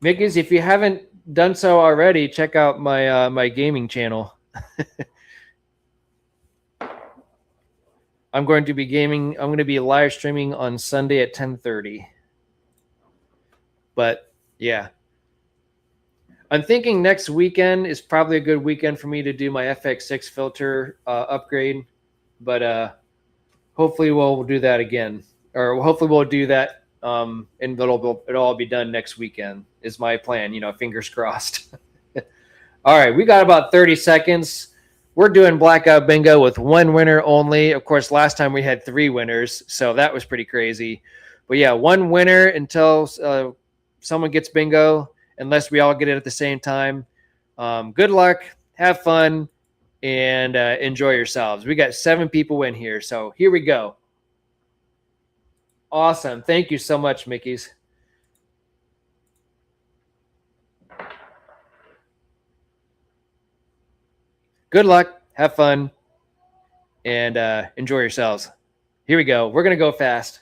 Mickey's, if you haven't done so already, check out my my gaming channel. I'm going to be gaming. I'm going to be live streaming on Sunday at 10:30. But yeah, I'm thinking next weekend is probably a good weekend for me to do my FX6 filter upgrade. But hopefully we'll do that again, or hopefully we'll do that. And it'll all be done next weekend is my plan. You know, fingers crossed. All right, we got about 30 seconds. We're doing blackout bingo with 1 winner only. Of course, last time we had 3 winners, so that was pretty crazy. But yeah, 1 winner until someone gets bingo unless we all get it at the same time. Good luck, have fun, and enjoy yourselves. We got 7 people in here, so here we go. Awesome. Thank you so much, Mickey's. Good luck, have fun, and enjoy yourselves. Here we go. We're going to go fast.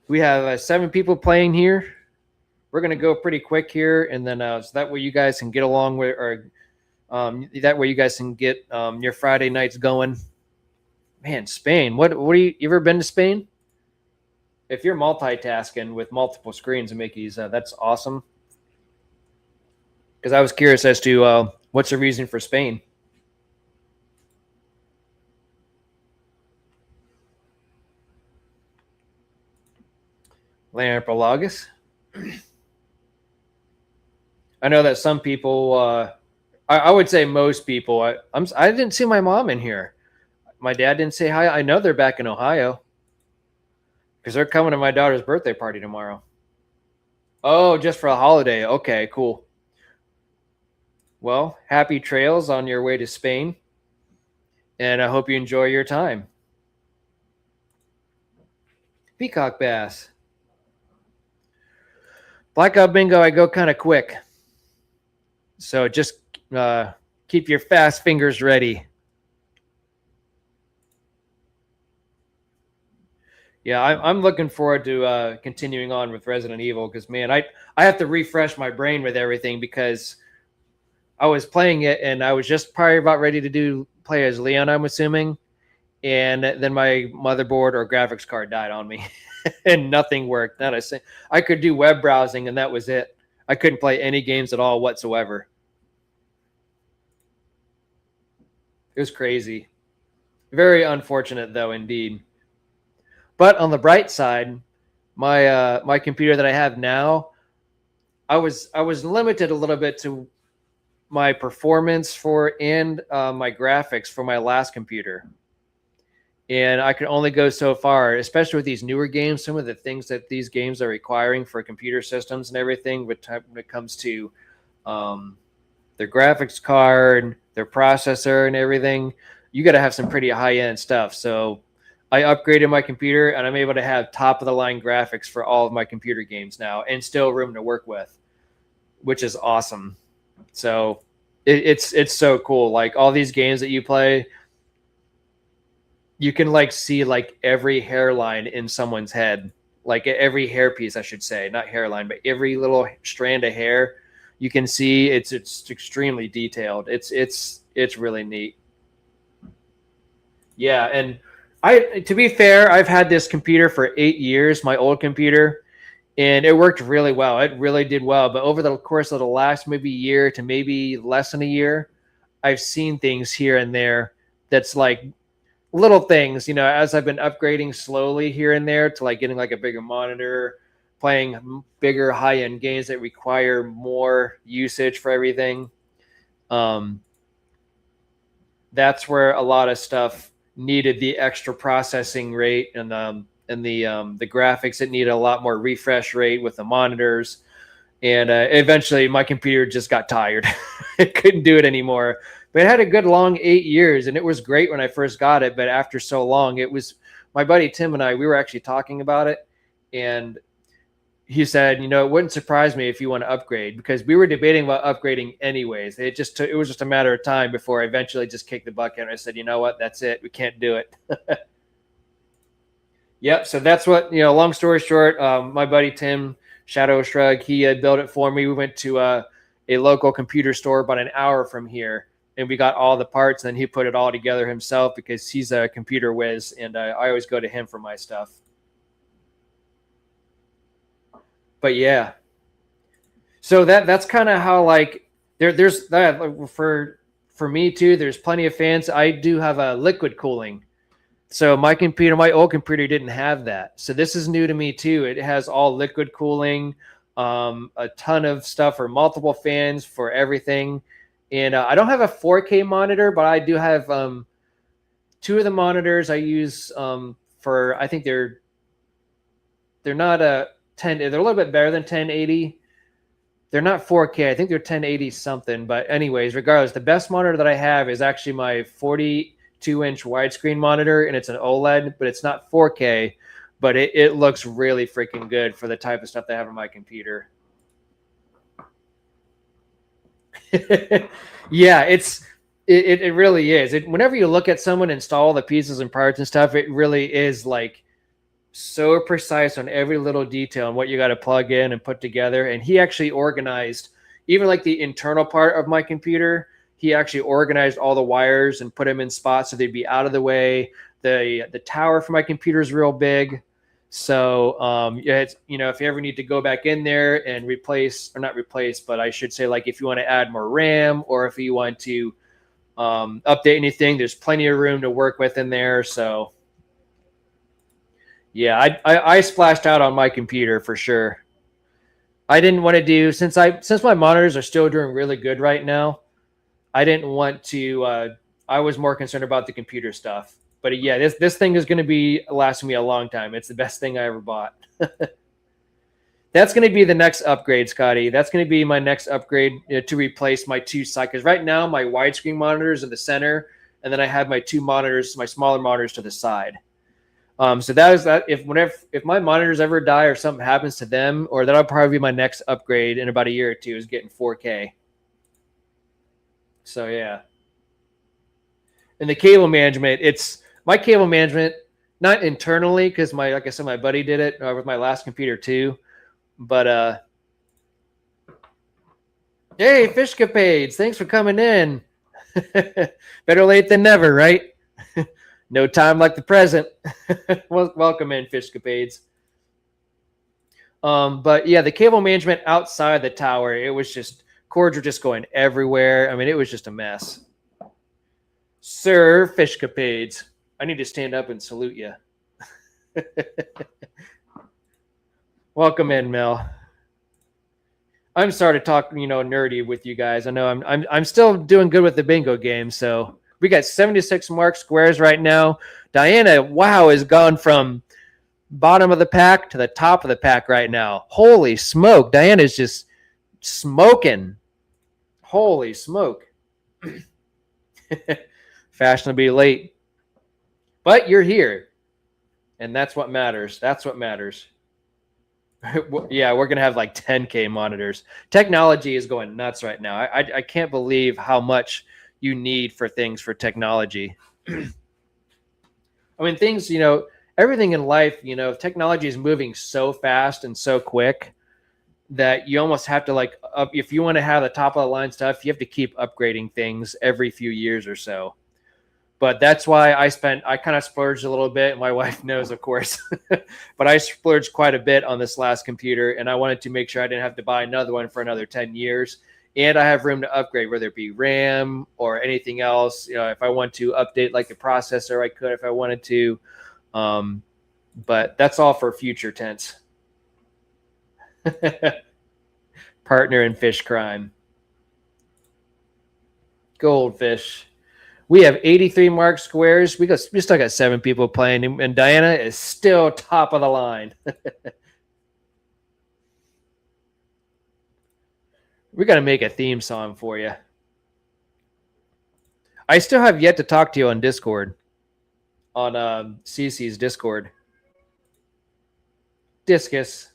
We have 7 people playing here. We're going to go pretty quick here, and then so that way you guys can get along with, or that way you guys can get your Friday nights going. Man, Spain. What you ever been to Spain? If you're multitasking with multiple screens, Mickey's, that's awesome. Because I was curious as to what's the reason for Spain. Lampropelagus. I know that some people, I would say most people, I didn't see my mom in here. My dad didn't say hi. I know they're back in Ohio because they're coming to my daughter's birthday party tomorrow. Oh, just for a holiday. Okay, cool. Well, happy trails on your way to Spain, and I hope you enjoy your time. Peacock bass. Blackout bingo, I go kind of quick. So just keep your fast fingers ready. Yeah, I'm looking forward to continuing on with Resident Evil because, man, I have to refresh my brain with everything because I was playing it and I was just probably about ready to play as Leon, I'm assuming. And then my motherboard or graphics card died on me and nothing worked. I could do web browsing and that was it. I couldn't play any games at all whatsoever. It was crazy. Very unfortunate, though, indeed. But on the bright side, my computer that I have now, I was limited a little bit to my performance and my graphics for my last computer. And I could only go so far, especially with these newer games. Some of the things that these games are requiring for computer systems and everything, when it comes to their graphics card, their processor, and everything, you got to have some pretty high-end stuff. So I upgraded my computer, and I'm able to have top-of-the-line graphics for all of my computer games now, and still room to work with, which is awesome. So it's so cool. Like all these games that you play, you can like see like every hairline in someone's head, like every hairpiece, I should say, not hairline, but every little strand of hair. You can see it's extremely detailed. It's really neat. Yeah, and to be fair, I've had this computer for 8 years, my old computer, and it worked really well. It really did well. But over the course of the last maybe year to maybe less than a year, I've seen things here and there that's like little things, as I've been upgrading slowly here and there to like getting like a bigger monitor, playing bigger high-end games that require more usage for everything. That's where a lot of stuff needed the extra processing rate and the graphics. It needed a lot more refresh rate with the monitors. And eventually my computer just got tired. It couldn't do it anymore. But it had a good long 8 years, and it was great when I first got it. But after so long, it was my buddy Tim and I, we were actually talking about it. And he said, it wouldn't surprise me if you want to upgrade, because we were debating about upgrading anyways. It was just a matter of time before I eventually just kicked the bucket. And I said, you know what? That's it. We can't do it. Yep. So that's what, long story short, my buddy Tim, Shadow Shrug, he built it for me. We went to a local computer store about an hour from here, and we got all the parts, and then he put it all together himself because he's a computer whiz, and I always go to him for my stuff. But yeah, so that's kind of how like there's that for me too. There's plenty of fans. I do have a liquid cooling. So my old computer didn't have that. So this is new to me too. It has all liquid cooling, a ton of stuff for multiple fans for everything. And I don't have a 4K monitor, but I do have 2 of the monitors I use for, I think they're they're not a 10. They're a little bit better than 1080. They're not 4K. I think they're 1080 something. But anyways, regardless, the best monitor that I have is actually my 42-inch widescreen monitor, and it's an OLED, but it's not 4K. But it looks really freaking good for the type of stuff that I have on my computer. Yeah, it really is. Whenever you look at someone install the pieces and parts and stuff, it really is like so precise on every little detail and what you got to plug in and put together. And he actually organized even like the internal part of my computer. He actually organized all the wires and put them in spots so they'd be out of the way. The tower for my computer is real big. So yeah, it's, you know, if you ever need to go back in there and replace, or not replace, but I should say, like if you want to add more RAM, or if you want to update anything, there's plenty of room to work with in there. So yeah, I splashed out on my computer for sure. I didn't want to do, since my monitors are still doing really good right now, I didn't want to. I was more concerned about the computer stuff. But yeah, this thing is going to be lasting me a long time. It's the best thing I ever bought. That's going to be the next upgrade, Scotty. That's going to be my next upgrade, to replace my two side. Because right now my widescreen monitors in the center, and then I have my two monitors, my smaller monitors to the side. So that is that. If my monitors ever die or something happens to them, or that'll probably be my next upgrade in about a year or two, is getting 4K. So yeah. And the cable management, it's my cable management, not internally, because like I said, my buddy did it with my last computer too. But hey, Fishcapades, thanks for coming in. Better late than never, right? No time like the present. Well, welcome in, Fishcapades. But yeah, the cable management outside the tower, it was just, cords were just going everywhere. I mean, it was just a mess. Sir Fishcapades, I need to stand up and salute you. Welcome in, Mel. I'm sorry to talk, nerdy with you guys. I know I'm still doing good with the bingo game. So we got 76 mark squares right now. Diana, wow, has gone from bottom of the pack to the top of the pack right now. Holy smoke. Diana's just smoking. Holy smoke. Fashionably late. But you're here. And that's what matters. That's what matters. Yeah, we're going to have like 10K monitors. Technology is going nuts right now. I can't believe how much you need for things for technology. I mean, things, everything in life, technology is moving so fast and so quick that you almost have to if you want to have the top of the line stuff, you have to keep upgrading things every few years or so. But that's why I kind of splurged a little bit. My wife knows, of course, but I splurged quite a bit on this last computer, and I wanted to make sure I didn't have to buy another one for another 10 years. And I have room to upgrade, whether it be RAM or anything else. If I want to update like the processor, I could if I wanted to. But that's all for future tense. Partner in fish crime. Goldfish. We have 83 mark squares. We still got 7 people playing, and Diana is still top of the line. We got to make a theme song for you. I still have yet to talk to you on Discord, on CC's Discord. Discus.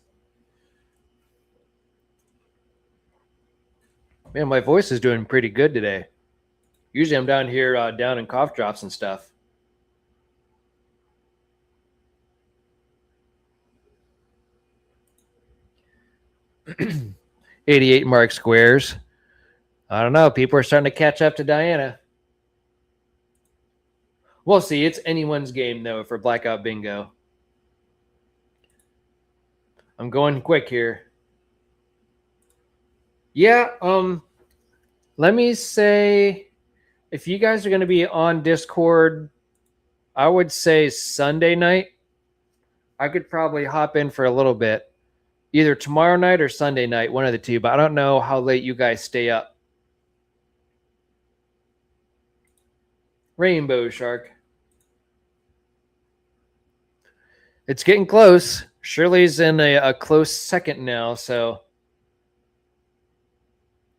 Man, my voice is doing pretty good today. Usually I'm down here down in cough drops and stuff. $88 mark squares. I don't know. People are starting to catch up to Diana. We'll see. It's anyone's game, though, for Blackout Bingo. I'm going quick here. Yeah, let me say, if you guys are going to be on Discord, I would say Sunday night. I could probably hop in for a little bit, either tomorrow night or Sunday night, one of the two, but I don't know how late you guys stay up. Rainbow Shark. It's getting close. Shirley's in a close second now, so.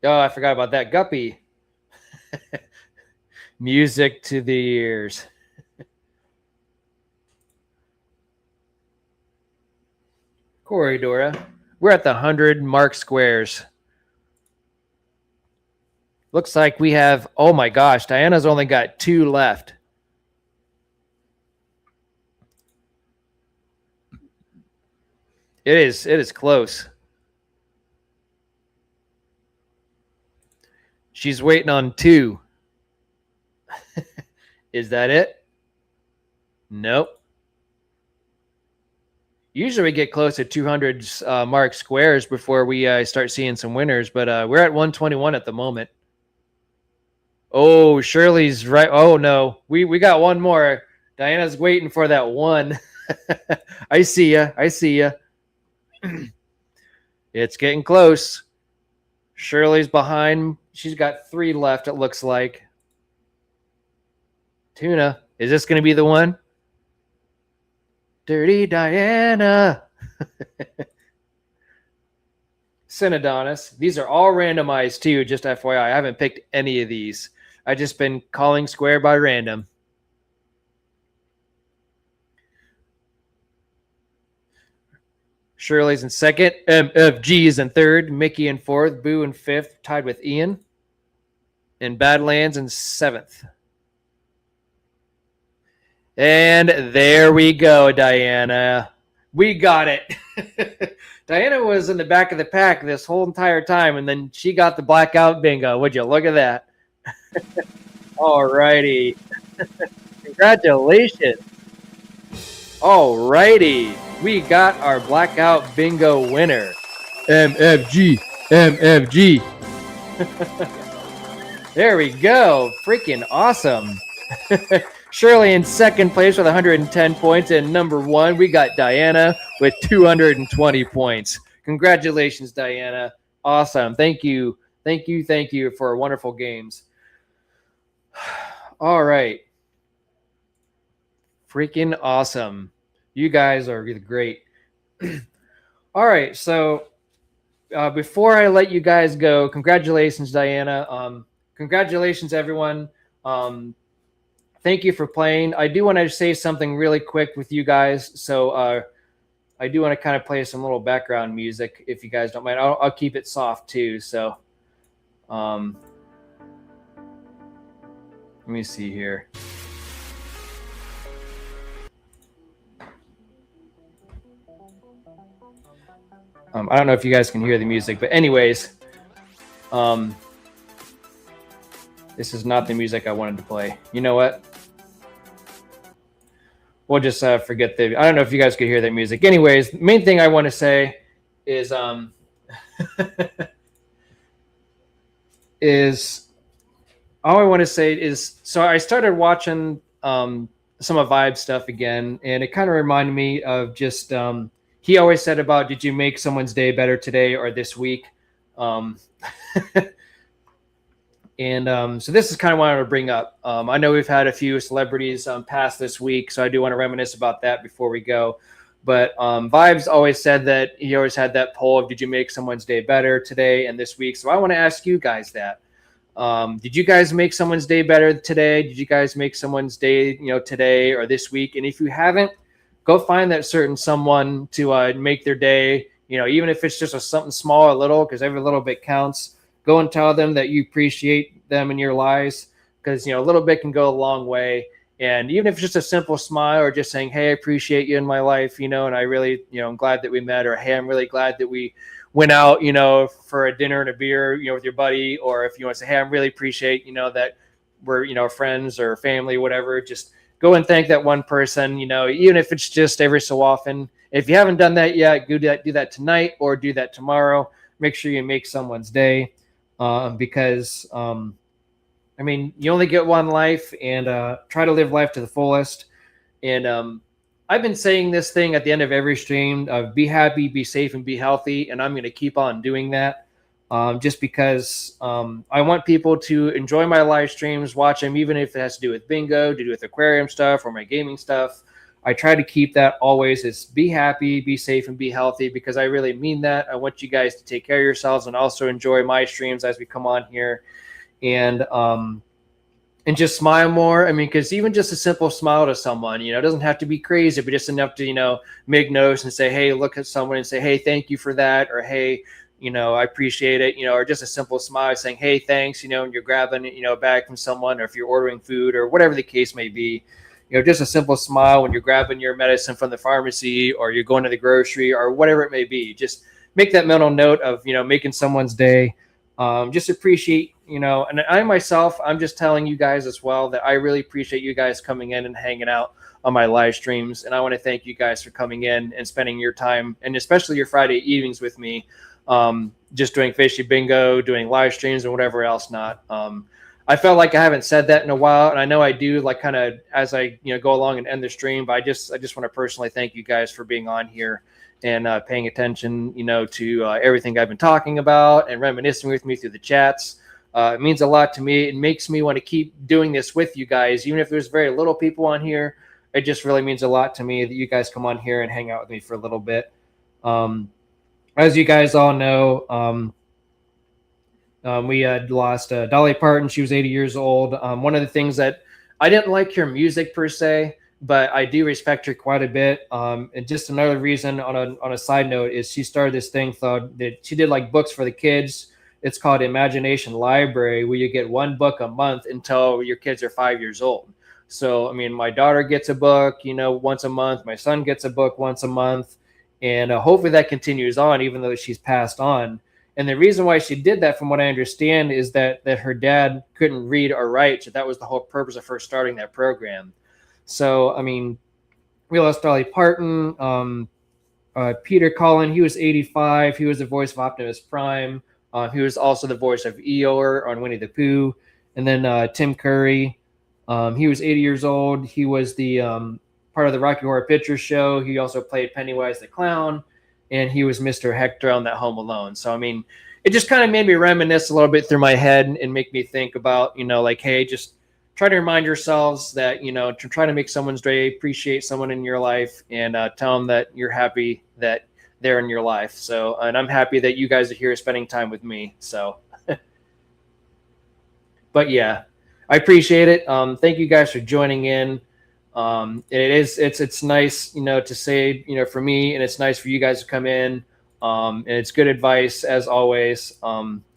Oh, I forgot about that. Guppy. Music to the ears. Corridora. We're at the 100 mark squares. Looks like we have, oh my gosh, Diana's only got 2 left. It is close. She's waiting on 2. Is that it? Nope. Usually we get close to 200 mark squares before we start seeing some winners, but we're at 121 at the moment. Oh, Shirley's right. Oh no, we got one more. Diana's waiting for that one. I see ya. I see ya. It's getting close. Shirley's behind. She's got 3 left, it looks like. Tuna, is this going to be the one? Dirty Diana. Synodonis. These are all randomized too, just FYI. I haven't picked any of these. I've just been calling square by random. Shirley's in second. MFG is in third. Mickey in fourth. Boo in fifth, tied with Ian. And Badlands in seventh. And there we go, Diana. We got it. Diana was in the back of the pack this whole entire time, and then she got the blackout bingo. Would you look at that? All righty. Congratulations. All righty. We got our blackout bingo winner. MFG. MFG. There we go. Freaking awesome. Shirley in second place with 110 points. And number 1, we got Diana with 220 points. Congratulations, Diana. Awesome. Thank you. Thank you. Thank you for wonderful games. All right. Freaking awesome. You guys are great. All right. So before I let you guys go, congratulations, Diana. Congratulations, everyone. Thank you for playing. I do want to say something really quick with you guys. So I do want to kind of play some little background music, if you guys don't mind. I'll keep it soft too. So let me see here. I don't know if you guys can hear the music, but anyways, this is not the music I wanted to play. You know what? We'll just forget the. I don't know if you guys could hear that music. Anyways, the main thing I want to say is is all I want to say is, so I started watching some of Vibe's stuff again, and it kind of reminded me of just he always said about, did you make someone's day better today or this week? And so this is kind of what I want to bring up. I know we've had a few celebrities pass this week, so I do want to reminisce about that before we go. But Vibes always said that he always had that poll of, did you make someone's day better today and this week? So I want to ask you guys that. Did you guys make someone's day better today? Did you guys make someone's day, today or this week? And if you haven't, go find that certain someone to make their day, even if it's just something small or little, because every little bit counts. Go and tell them that you appreciate them in your lives, because, a little bit can go a long way. And even if it's just a simple smile or just saying, hey, I appreciate you in my life, and I really, I'm glad that we met, or hey, I'm really glad that we went out, for a dinner and a beer, with your buddy. Or if you want to say, hey, I really appreciate, that we're, friends or family, whatever, just go and thank that one person, even if it's just every so often. If you haven't done that yet, do that tonight or do that tomorrow. Make sure you make someone's day, because, you only get one life, and try to live life to the fullest. And I've been saying this thing at the end of every stream of be happy, be safe, and be healthy. And I'm going to keep on doing that. Just because I want people to enjoy my live streams, watch them, even if it has to do with bingo, to do with aquarium stuff or my gaming stuff. I try to keep that always is be happy, be safe, and be healthy, because I really mean that. I want you guys to take care of yourselves and also enjoy my streams as we come on here. And just smile more. I mean, because even just a simple smile to someone, it doesn't have to be crazy, but just enough to, make notes and say, hey, look at someone and say, hey, thank you for that. Or, hey, I appreciate it, or just a simple smile saying, hey, thanks, and you're grabbing, a bag from someone, or if you're ordering food or whatever the case may be, just a simple smile when you're grabbing your medicine from the pharmacy or you're going to the grocery or whatever it may be. Just make that mental note of, making someone's day. Just appreciate, and I myself, I'm just telling you guys as well that I really appreciate you guys coming in and hanging out on my live streams. And I want to thank you guys for coming in and spending your time, and especially your Friday evenings with me, just doing Fishy Bingo, doing live streams and whatever else not. I felt like I haven't said that in a while, and I know I do, like, kind of as I go along and end the stream, but I just want to personally thank you guys for being on here and paying attention, to everything I've been talking about and reminiscing with me through the chats. It means a lot to me. It makes me want to keep doing this with you guys, even if there's very little people on here. It just really means a lot to me that you guys come on here and hang out with me for a little bit. As you guys all know, we had lost Dolly Parton. She was 80 years old. One of the things that I didn't like her music per se, but I do respect her quite a bit. And just another reason on a side note is she started this thing that she did, like, books for the kids. It's called Imagination Library, where you get one book a month until your kids are 5 years old. So, I mean, my daughter gets a book, once a month. My son gets a book once a month. And hopefully that continues on, even though she's passed on. And the reason why she did that, from what I understand, is that her dad couldn't read or write. So that was the whole purpose of her starting that program. So, I mean, we lost Dolly Parton. Peter Cullen, he was 85. He was the voice of Optimus Prime. He was also the voice of Eeyore on Winnie the Pooh. And then Tim Curry, he was 80 years old. He was the part of the Rocky Horror Picture Show. He also played Pennywise the Clown, and he was Mr. Hector on that Home Alone. So, I mean, it just kind of made me reminisce a little bit through my head and make me think about, like, hey, just try to remind yourselves that, to try to make someone's day, appreciate someone in your life, and tell them that you're happy that they're in your life. So, and I'm happy that you guys are here spending time with me. So, but yeah, I appreciate it. Thank you guys for joining in. It's nice, to say, for me, and it's nice for you guys to come in. And it's good advice as always. And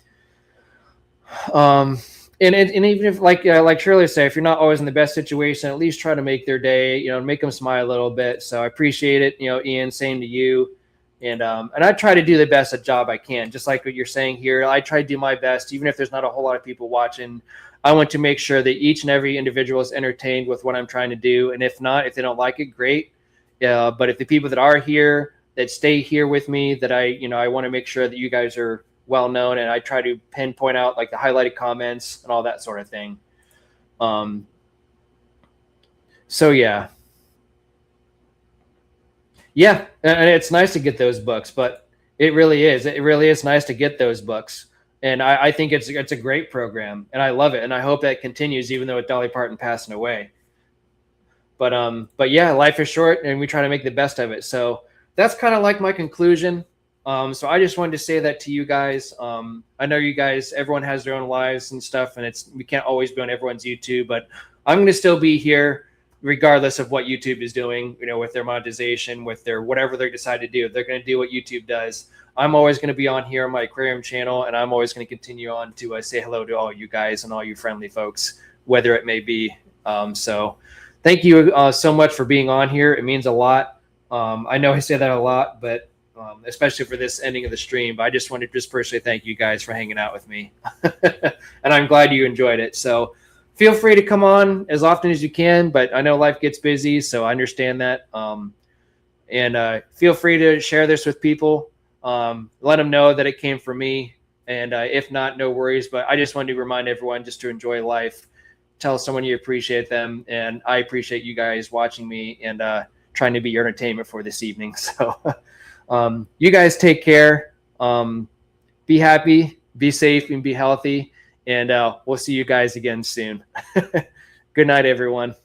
even if, like Shirley said, if you're not always in the best situation, at least try to make their day, make them smile a little bit. So I appreciate it. Ian, same to you. And I try to do the best job I can, just like what you're saying here. I try to do my best, even if there's not a whole lot of people watching. I want to make sure that each and every individual is entertained with what I'm trying to do. And if not, if they don't like it, great. But if the people that are here, that stay here with me, that I want to make sure that you guys are well known, and I try to pinpoint out, like, the highlighted comments and all that sort of thing. So yeah, and it's nice to get those books, but it really is nice to get those books. And I think it's a great program, and I love it, and I hope that continues, even though with Dolly Parton passing away. But yeah, life is short, and we try to make the best of it. So that's kind of like my conclusion. So I just wanted to say that to you guys. I know you guys, everyone has their own lives and stuff, and we can't always be on everyone's YouTube, but I'm going to still be here regardless of what YouTube is doing, with their monetization, with their whatever they decide to do. They're going to do what YouTube does. I'm always going to be on here on my aquarium channel, and I'm always going to continue on to say hello to all you guys and all you friendly folks, whether it may be. So thank you so much for being on here. It means a lot. I know I say that a lot, but especially for this ending of the stream, but I just wanted to just personally thank you guys for hanging out with me. And I'm glad you enjoyed it. So feel free to come on as often as you can, but I know life gets busy, so I understand that. And feel free to share this with people. Let them know that it came from me. And if not, no worries. But I just wanted to remind everyone just to enjoy life. Tell someone you appreciate them. And I appreciate you guys watching me and trying to be your entertainment for this evening. So you guys take care. Be happy, be safe, and be healthy. And we'll see you guys again soon. Good night, everyone.